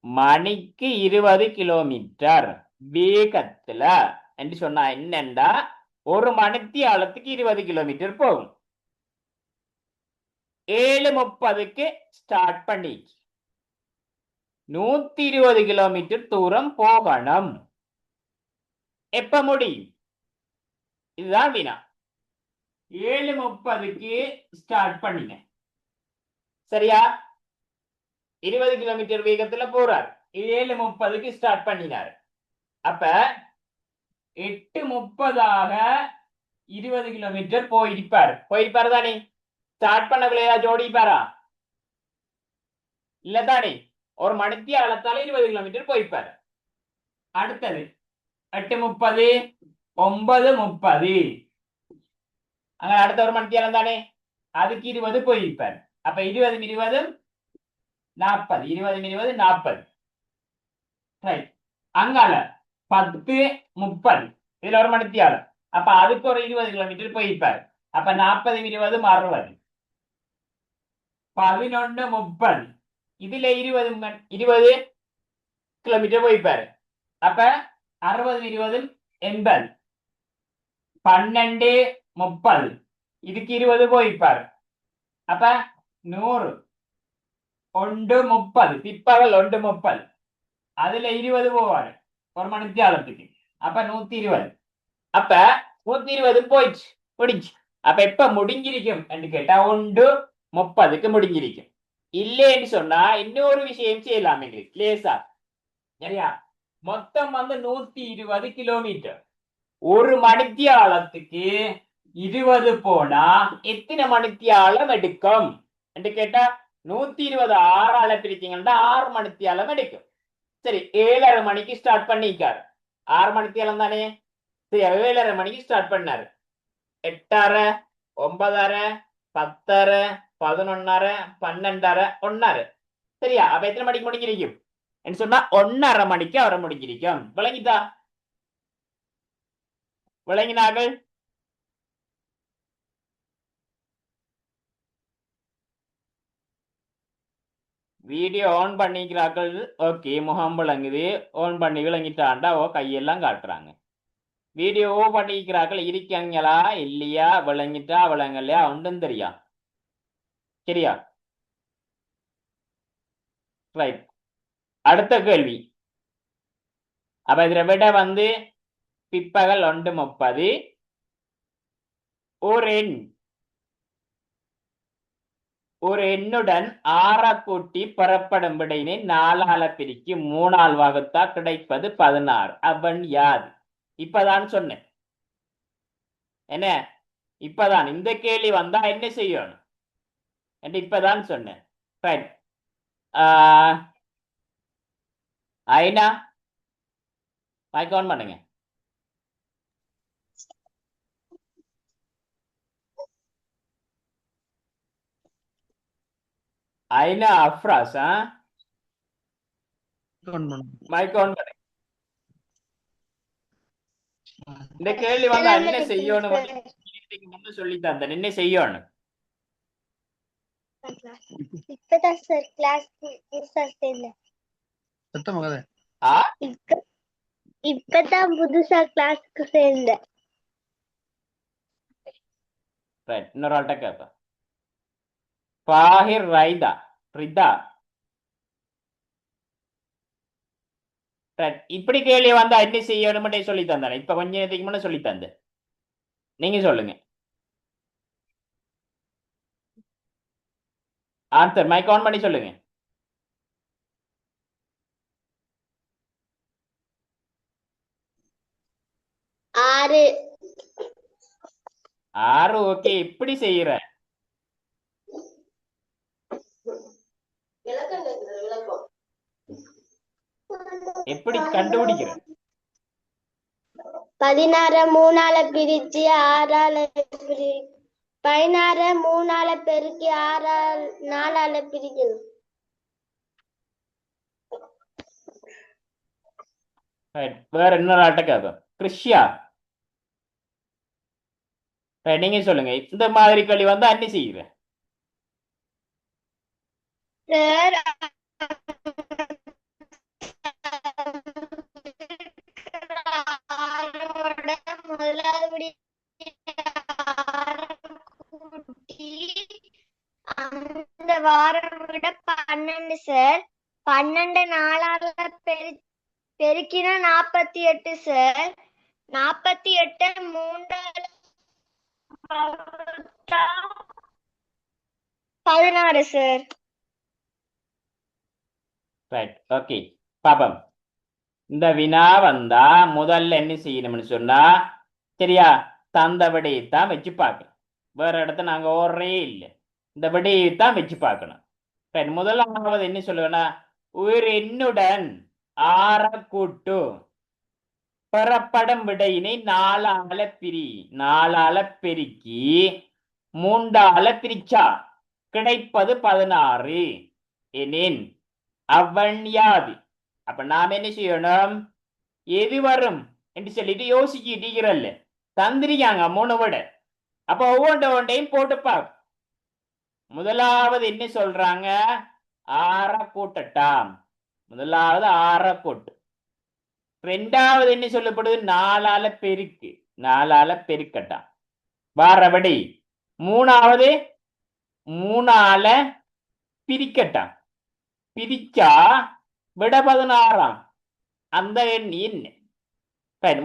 மணிக்கு 20 கிலோமீட்டர் வேகத்துல என்று சொன்னா என்னண்டா ஒரு மணித்தியாலத்துக்கு 20 கிலோமீட்டர் போகும். 7:30க்கு ஸ்டார்ட் பண்ணி 120 கிலோமீட்டர் தூரம் போகணும். எப்ப முடியும்? இதுதான் வினா. 7:30க்கு ஸ்டார்ட் பண்ணின, சரியா? 20 கிலோமீட்டர் வேகத்துல போறார். 7:30க்கு ஸ்டார்ட் பண்ணினார். அப்ப 8:30 20 கிலோமீட்டர் போயிருப்பார் தானே? ஸ்டார்ட் பண்ணக்குள்ள ஏதாவது ஓடிப்பாரா? இல்ல தானே? ஒரு மணித்தியாலத்தால 20 கிலோமீட்டர் போயிருப்பாரு. அடுத்தது 8:30 9:30 அங்க அடுத்த ஒரு மணித்தியாலம் தானே, அதுக்கு 20 போயிருப்பார். அப்ப 20 20 40 20 20 40 ரைட். அங்கால 10 30 இதுல ஒரு மணித்தியாலம். அப்ப அதுக்கு ஒரு 20 கிலோமீட்டர் போயிருப்பார். அப்ப 40 20 60 11 30 இதுல 20 கிலோமீட்டர் போயிருப்பாரு. அப்ப 60 20 80 12 30 இதுக்கு 20 போயிருப்பாரு. அப்ப 100 1 30 பிற்பகல் 1 30 அதுல 20 போவாரு ஒரு மணித்தியாலத்துக்கு. அப்ப 120. அப்ப 120 போயிடுச்சு, முடிஞ்சு. அப்ப எப்ப முடிஞ்சிருக்கும் என்று கேட்டா 1:30க்கு முடிஞ்சிருக்கும். இல்லைன்னு சொன்னா இன்னொரு விஷயம் செய்யலாம் எங்களுக்கு லேசா, சரியா? மொத்தம் 120 கிலோமீட்டர். ஒரு மணித்தியாலத்துக்கு 20 போனா எத்தனை மணித்தியாலம் எடுக்கும் என்று கேட்டா 120 6 பிரிச்சீங்கன்னா 6 மணித்தியாலம் எடுக்கும். சரி, 7:30 மணிக்கு ஸ்டார்ட் பண்ணிக்காரு. 6 மணித்தியாலம் தானே? சரி, 7:30 மணிக்கு ஸ்டார்ட் பண்ணாரு. 8:30 9:30 10:30 11:30 12:30 1:30 சரியா? அப்ப எத்தனை மணிக்கு முடிஞ்சிருக்கும் என்று சொன்னா 1:30 மணிக்கு அவரை முடிஞ்சிருக்கும். விளங்கிதா? விளங்கினார்கள்? வீடியோ ஆன் பண்ணிக்கிறார்கள். ஓகே, முகம் விளங்குது. ஆன் பண்ணி விளங்கிட்டாண்டா ஓ கையெல்லாம் காட்டுறாங்க. வீடியோ பண்ணிக்கிறார்கள் இருக்காங்களா இல்லையா, விளங்கிட்டா விளங்கலையா ஒன்றும் தெரியா, சரியா? ரைட். அடுத்த கேள்வி. அப்ப இதுல விட பிற்பகல் 1:30 ஒரு எண்ணுடன் 6 கூட்டி பெறப்படும் விடையினை 4 பிரிக்கு 3 வகுத்தா கிடைப்பது 16. அவன் யாது? இப்பதான் சொன்னேன். என்ன? இப்பதான் இந்த கேள்வி வந்தா என்ன செய்யணும் என்று இப்பதான் சொன்னேன். ரைட். ஐனா மைக் ஆன் பண்ணுங்க. ஐனா அஃப்ராஸ் மைக் ஆன் பண்ணுங்க. இந்த கேள்வி வந்தா என்ன செய்யணும் சொல்லி தந்தேன். என்ன செய்யணும்? இப்பதான் சார் கிளாஸ் புதுசா சேர்ந்தேன். இப்பதான் புதுசா கிளாஸ்க்கு சேர்ந்தேன். இன்னொரு ஆள்கிட்ட கேட்பேன். பாஹிர் ரிதா இப்படி கேள்வி வந்தா என்ன செய்யணும் சொல்லி தந்தேன். இப்ப கொஞ்ச நேரத்துக்கு முன்ன சொல்லி தந்தேன். நீங்க சொல்லுங்க ஆன்சர். மைக் ஆன் பண்ணி சொல்லுங்க. ஆறு. ஓகே, எப்படி செய்யற? எப்படி கண்டுபிடிக்கிற? 16 3 பிரிச்சு 6 16 3 பெருக்கி 6 4 பிரிக்கணும். வேற இன்னொரு ஆட்ட கேட்போம். கிருஷ்யா, நீங்க சொல்லுங்க. இந்த மாதிரி கேள்வி வந்தா என்ன செய்யுற? 42 சார். 12 4ஆல பெருக்கினா 48 சார். 48 3ஆல 16 சார். Right, okay. பாப்போம். இந்த வினா வந்தா முதல்ல என்ன செய்யணும்னு சொன்னா, சரியா, தந்த விடையைத்தான் வச்சு பார்க்கணும். வேற இடத்த நாங்க ஓடுறே இல்லை, இந்த விடையைத்தான் வச்சு பார்க்கணும். ரைட், முதலாவது என்ன சொல்லுவேன்னா, ஒரு எண்ணுடன் ஆற கூட்டு பெறப்படும் விடையினை 4ஆல பெருக்கி 3ஆல பிரிச்சா கிடைப்பது 16 எனின் அவன் யாது? அப்ப நாம என்ன செய்யணும், எது வரும் என்று சொல்லிட்டு யோசிக்கிட்டீங்கல்ல, தந்திரிக்காங்க 3 விட. அப்ப ஒவ்வொன்றையும் போட்டு பார்க்க. முதலாவது என்ன சொல்றாங்க, ஆற கூட்டட்டாம். முதலாவது ஆற கூட்டு. ரெண்டாவது என்ன சொல்லப்படுது, 4ஆல பெருக்கு. 4ஆல பெருக்கட்டாம் வாரபடி. மூணாவது 3ஆல பிரிக்கட்டாம். பிரிச்சா விட 16ஆம். அந்த எண் என்ன?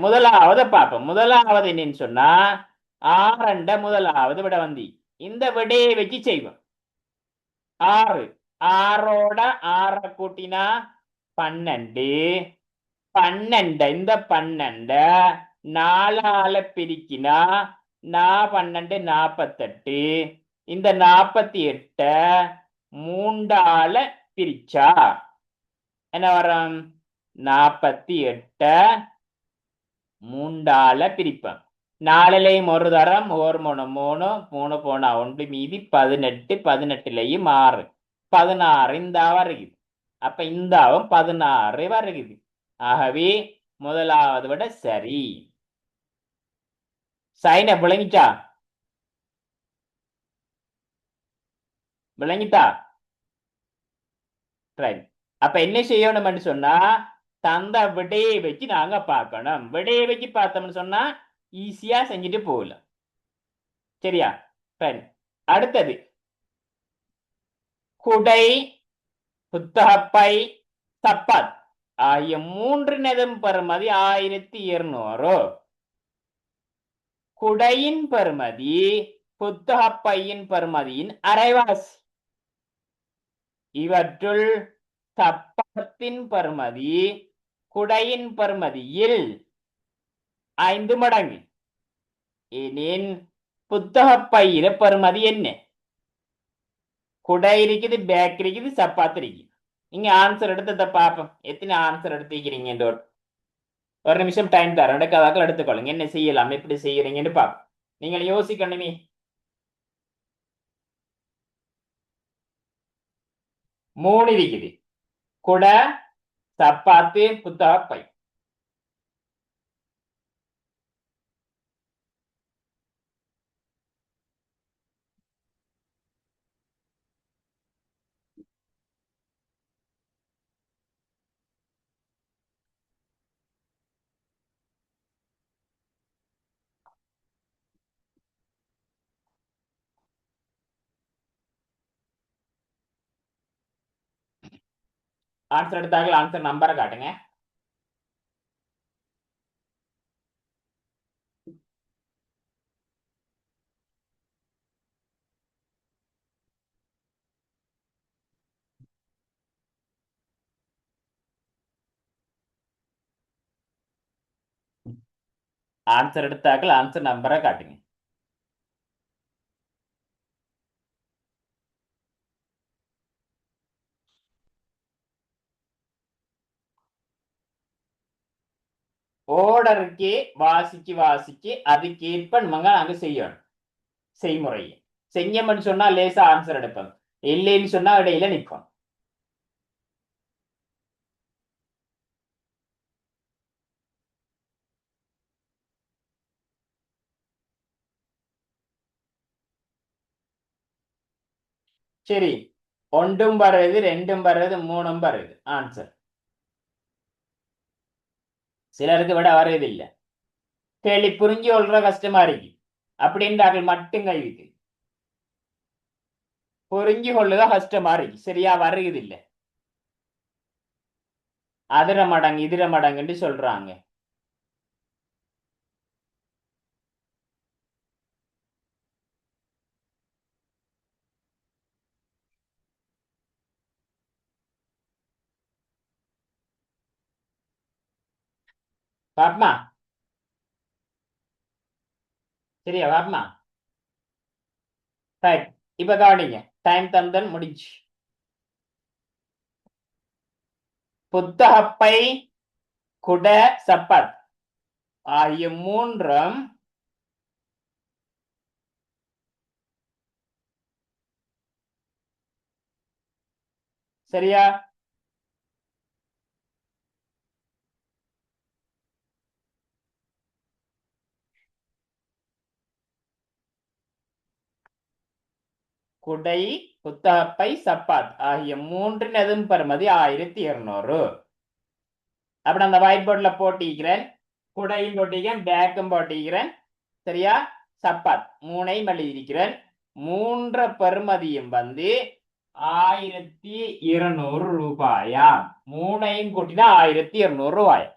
முதலாவது பார்ப்போம். முதலாவது என்னன்னு சொன்னா, 6 முதலாவது விட வந்தி. இந்த விடையை வச்சு செய்வோம். 6 6ஓட 6 கூட்டினா 12. 12 இந்த 12 4ஆல பிரிக்கினா 12 48. இந்த 48 3ஆல பிரிச்சா என்ன வரும், 48 3ஆல பிரிப்பேன். 4லையும் ஒரு தரம், ஒரு 3 3 3 போனா 1 மீதி 18. 18லையும் 6 16 இந்த வருகிறது. அப்ப இந்தாவும் 16 வருகிறது. ஆகவே முதலாவது விட சரி. சைன விளங்கிச்சா? விளங்கிட்டா? ரைட். அப்ப என்ன செய்யணும்னு சொன்னா, தந்த விடையை வச்சு நாங்க பார்க்கணும். விடையை வச்சு பார்த்தோம்னு சொன்னா ஈஸியா செஞ்சுட்டு போகலாம். சரியா? ரைட். அடுத்தது குடை, புத்தகப்பை, சப்பாத் ஆகிய 3 பெறுமதி 1200. குடையின் பெறுமதி புத்தகப்பையின் பெறுமதியின் அரைவாசி. இவற்றுள் சப்பாத்தின் பெறுமதி குடையின் பெறுமதியில் 5 மடங்கு எனின் புத்தகப்பையில பெறுமதி என்ன? குடை இருக்குது, பேக் இருக்குது, சப்பாத்து இருக்குது. நீங்க ஆன்சர் எடுத்து பார்ப்போம். எத்தனை ஆன்சர் எடுத்துக்கிறீங்க? ஒரு நிமிஷம் டைம் தரேன். 2 கதாக்கள் எடுத்துக்கொள்ளுங்க. என்ன செய்யலாம், எப்படி செய்யறீங்கன்னு பார்ப்போம். நீங்கள் யோசிக்கணுமே. 3 இருக்குது. குடை, சப்பாத்து, புத்தகப்பை. ஆன்சர் எடுத்தார்கள். ஆன்சர் நம்பரை காட்டுங்க. ஆன்சர் எடுத்தார்கள். ஆன்சர் நம்பரை காட்டுங்க. ஓர்டருக்கு வாசிச்சு அதுக்கேற்ப நாங்க செய்யணும். செய்முறையை செஞ்சோம்னு சொன்னா லேசா ஆன்சர் எடுப்போம். இல்லைன்னு சொன்னா இடையில நிற்போம். சரி, 1 வருது, 2 வருது, 3 வருது ஆன்சர். சிலருக்கு விட வருது இல்ல. கேள்வி புரிஞ்சு கொள்ற கஷ்டமா இருக்கு அப்படின்றார்கள் மட்டும் கைவிக்கு. புரிஞ்சு கொள்ளுக கஷ்டமா இருக்கு, சரியா வருது இல்ல. அதிர மடங்கு இதிர மடங்குன்னு சொல்றாங்க. பாப்பமா சரியா பாப்பமா. ரைட். இப்ப கவனிங்க, டைம் தந்தன் முடிஞ்சு. புத்தகப்பை குட சப்பாத் ஆகிய மூன்றும் சரியா? குடை புத்தகப்பை சப்பாத் ஆகிய மூன்றினதும் பெறுமதி 1200. அப்படி அந்த ஒயிட் போர்ட்ல போட்டிக்கிறேன். குடையும் போட்டிக்கிறேன், பேக்கும் போட்டிக்கிறேன். சரியா? சப்பாத் மூணையும் எழுதியிருக்கிறேன். மூன்ற பெறுமதியும் வந்து 1200 ரூபாயா. மூணையும் கூட்டினா 1200 ரூபாயா.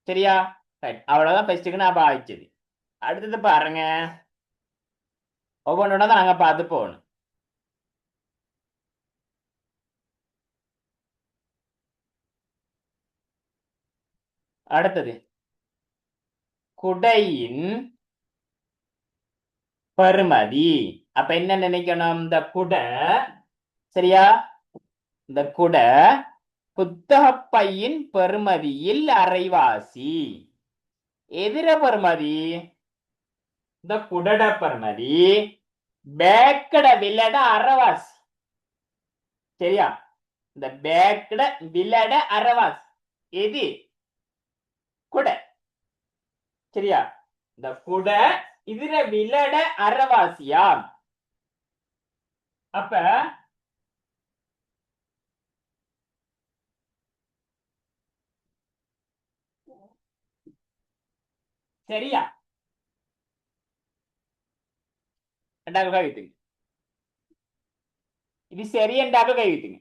சரியா? ரைட். அவ்வளவுதான் ஃபர்ஸ்ட்டுக்கு நான் பாவிச்சது. அடுத்தது பாருங்க, ஒவ்வொன்றோட தான் நாங்க பார்த்து போகணும். அடுத்தது குடையின் பெறுமதி. அப்ப என்ன நினைக்கணும், இந்த குடை சரியா, இந்த குடை புத்தகப்பையின் பெறுமதியில் அரைவாசி. எதிர பெறுமதி இந்த குடட பெறுமதி பேக்கட வில்லட அரைவாசி. சரியா? இந்த பேக்கட வில்லட அரைவாசி எது? குடை. சரியா? இந்த குடை இதுல வில்லட அரைவாசியா. அப்ப சரியா, ரெண்டாவது கை வைத்துங்க. இது சரி என்றாக கை வைத்துங்க.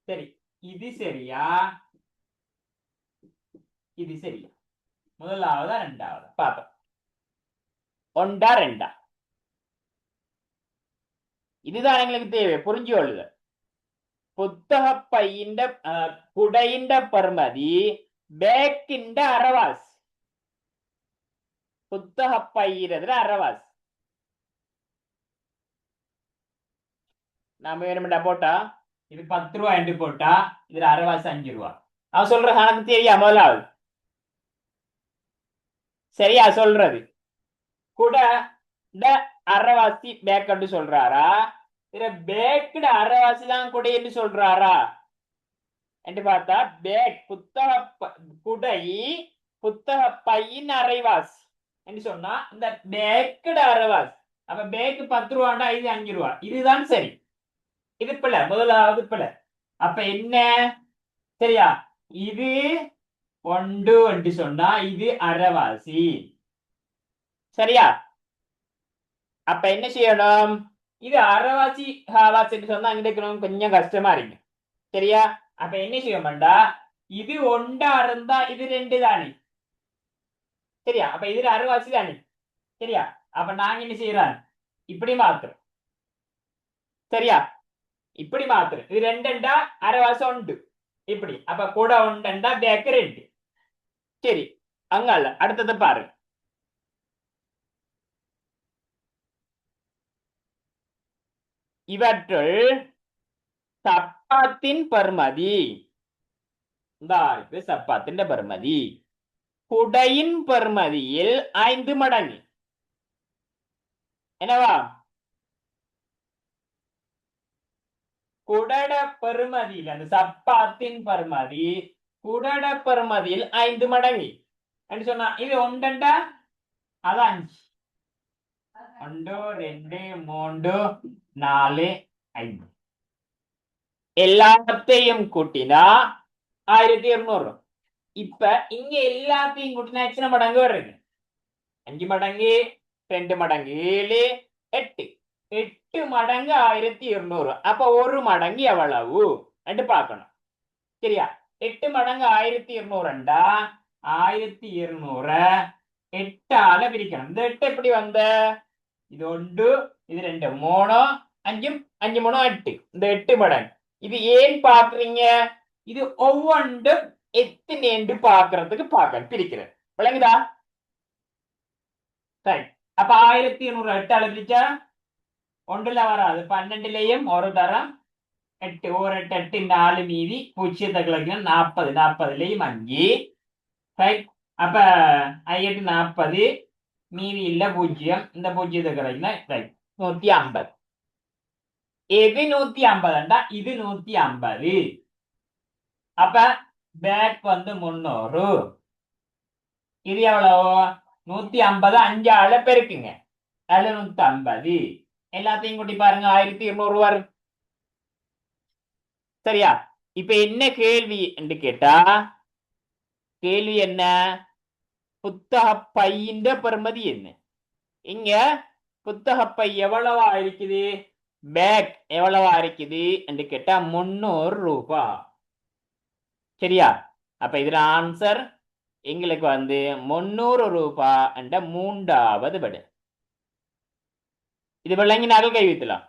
சரி, இது சரியா, இது சரியா? முதலாவதா ரெண்டாவது பாப்போம். ஒன்றா ரெண்டா? இதுதான் எங்களுக்கு தேவை, புரிஞ்சு கொள்ளுங்க. புத்தகப்பையின் குடையின் பெறுமதி பேக்கின் அரைவாசி. புத்தகப்பையிறதுல அரைவாசி. நாம வேணுமெண்டா போட்டா இது 10 ரூபாய் என்று போட்டா இதுல அரைவாசி 5 ரூபாய். அவன் சொல்ற கணக்கு தெரியா? முதலாவது சரியா சொல்றது? கூட அரைவாசி பேக்கண்டு சொல்றாரா, இல்ல பேக்கடு அரைவாசி தான் குடை என்று சொல்றாரா என்று பார்த்தா, பேக் புத்தக குடை புத்தக பையின் அரைவாசி என்று சொன்னா இந்த பேக்கடு அரைவாசி. அப்ப பேக்கு 10 ரூபாண்டா இது 5 ரூபாய். இதுதான் சரி. இது பிள்ளை, முதலாவது பிள்ளை. அப்ப என்ன சரியா, இது 1 என்று சொன்னா இது அரைவாசி. சரியா? அப்ப என்ன செய்யணும், இது அரைவாசி காவாசி சொன்னா அங்க கொஞ்சம் கஷ்டமா இருக்கு. சரியா? அப்ப என்ன செய்யணும்டா, இது 1 இருந்தா இது 2 தானே. சரியா? அப்ப இதுல அரைவாசி தானே. சரியா? அப்ப நாங்க என்ன செய்யறோம், இப்படி மாத்துறோம். சரியா? இப்படி மாத்துறோம். இது 2 அரைவாசி 1 இப்படி. அப்ப கூட 1 பேக்கு 2. சரி, அங்க அல்ல. அடுத்தது பாருங்க. இவற்றுள் சப்பாத்தின் பெறுமதி, சப்பாத்தின் பெறுமதி குடையின் பெறுமதியில் 5 மடங்கு. என்னவா? குடட பெறுமதியில் அந்த சப்பாத்தின் பெறுமதி குடட பெறுமதியில் 5 மடங்கு என்று சொன்னா இது 1 அது 5. 1 2 3 4 5 எல்லாத்தையும் கூட்டினா 1200. இப்ப இங்க எல்லாத்தையும் கூட்டினா எத்தனை மடங்கு வருது? 5 மடங்கு 2 மடங்கு 7 8 8 மடங்கு 1200. அப்ப ஒரு மடங்கு எவ்வளவு என்று பார்க்கணும். சரியா? 8 மடங்கு 1200 1200 8ஆல பிரிக்கணும். இந்த 8 எப்படி வந்த? இது 1 இது 2 3 5 5 3 8. இந்த 8 மடங்கு. இது ஏன் பாக்குறீங்க? இது ஒவ்வொன்றும் எத்தனை பாக்குறதுக்கு பார்க்க பிரிக்கிறேன். விளங்குதா? சரி. அப்ப 1200 8ஆல பிரிச்சா 1ல வராது. 12லயும் ஒரு தரம் 8 ஒரு 8 8 4 மீதி 0 கிழக்கினா 40 40லயும் 5. ரைட். அப்ப 8 40 மீதி இல்ல 0. இந்த 0 கிடைக்குன்னா ரைட் 150. எது 150 இது 150. அப்ப பேக் வந்து 300. இது எவ்வளவு? 150 5ஆல பெருக்குங்க. 750. எல்லாத்தையும் கூட்டி பாருங்க 1200 வரும். சரியா? இப்ப என்ன கேள்வி என்று கேட்டா, கேள்வி என்ன? புத்தக பையின் பெறுமதி என்ன? இங்க புத்தக பை எவ்வளவா இருக்குது? பேக் எவ்வளவா இருக்குது என்று கேட்டா 300 ரூபாய். சரியா? அப்ப இதுல ஆன்சர் எங்களுக்கு வந்து 300 ரூபாய் என்ற 3வது விடை. இது விளங்கினாக்கள் கைவித்தலாம்.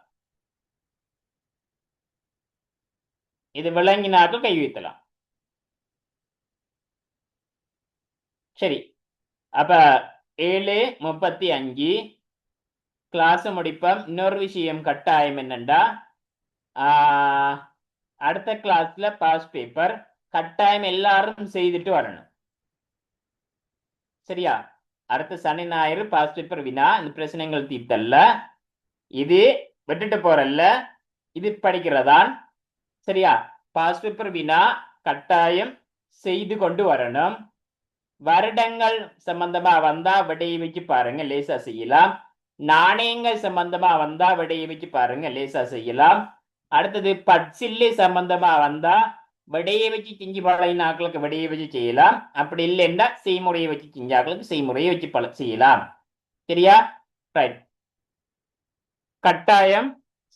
இது விளங்கினாக்கள் கைவித்தலாம். சரி. அப்ப 7:35 கிளாஸ் முடிப்போம். இன்னொரு விஷயம் கட்டாயம் என்னண்டா, அடுத்த கிளாஸ்ல பாஸ் பேப்பர் கட்டாயம் எல்லாரும் செய்துட்டு வரணும். சரியா? அடுத்த சனி ஞாயிறு பாஸ் பேப்பர் வினா. இந்த பிரச்சனைகள் தீர்த்தல்ல, இது விட்டுட்டு போறல்ல, இது படிக்கிறதான். சரியா? பாஸ் பேப்பர் வினா கட்டாயம் செய்து கொண்டு வரணும். வருடங்கள் சம்பந்தமா வந்தா விடையை வச்சு பாருங்க, லேசா செய்யலாம். நாணயங்கள் சம்பந்தமா வந்தா விடையை வச்சு பாருங்க, லேசா செய்யலாம். அடுத்தது பட்சில்லு சம்பந்தமா வந்தா விடையை வச்சு செஞ்சு பழகினாக்களுக்கு விடையை வச்சு செய்யலாம். அப்படி இல்லைன்னா செய்முறையை வச்சு செஞ்சாக்களுக்கு செய்முறையை வச்சு செய்யலாம். சரியா? ரைட். கட்டாயம்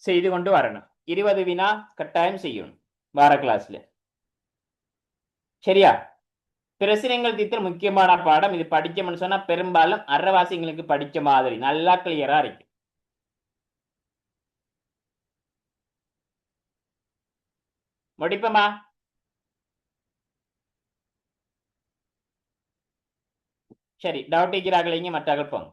செய்து கொண்டு வரணும். 20 வினா கட்டாயம் செய்யணும் வார கிளாஸ்ல. சரியா? பிரச்சனைகள் தீர்த்தல் முக்கியமான பாடம். இது படிச்சோம்னு சொன்னா பெரும்பாலும் அறவாசிங்களுக்கு படிச்ச மாதிரி நல்லா கிளியரா இருக்கு. முடிப்போமா? சரி, டவுட் இருக்கிறார்கள் மற்றாக்கள் போங்க.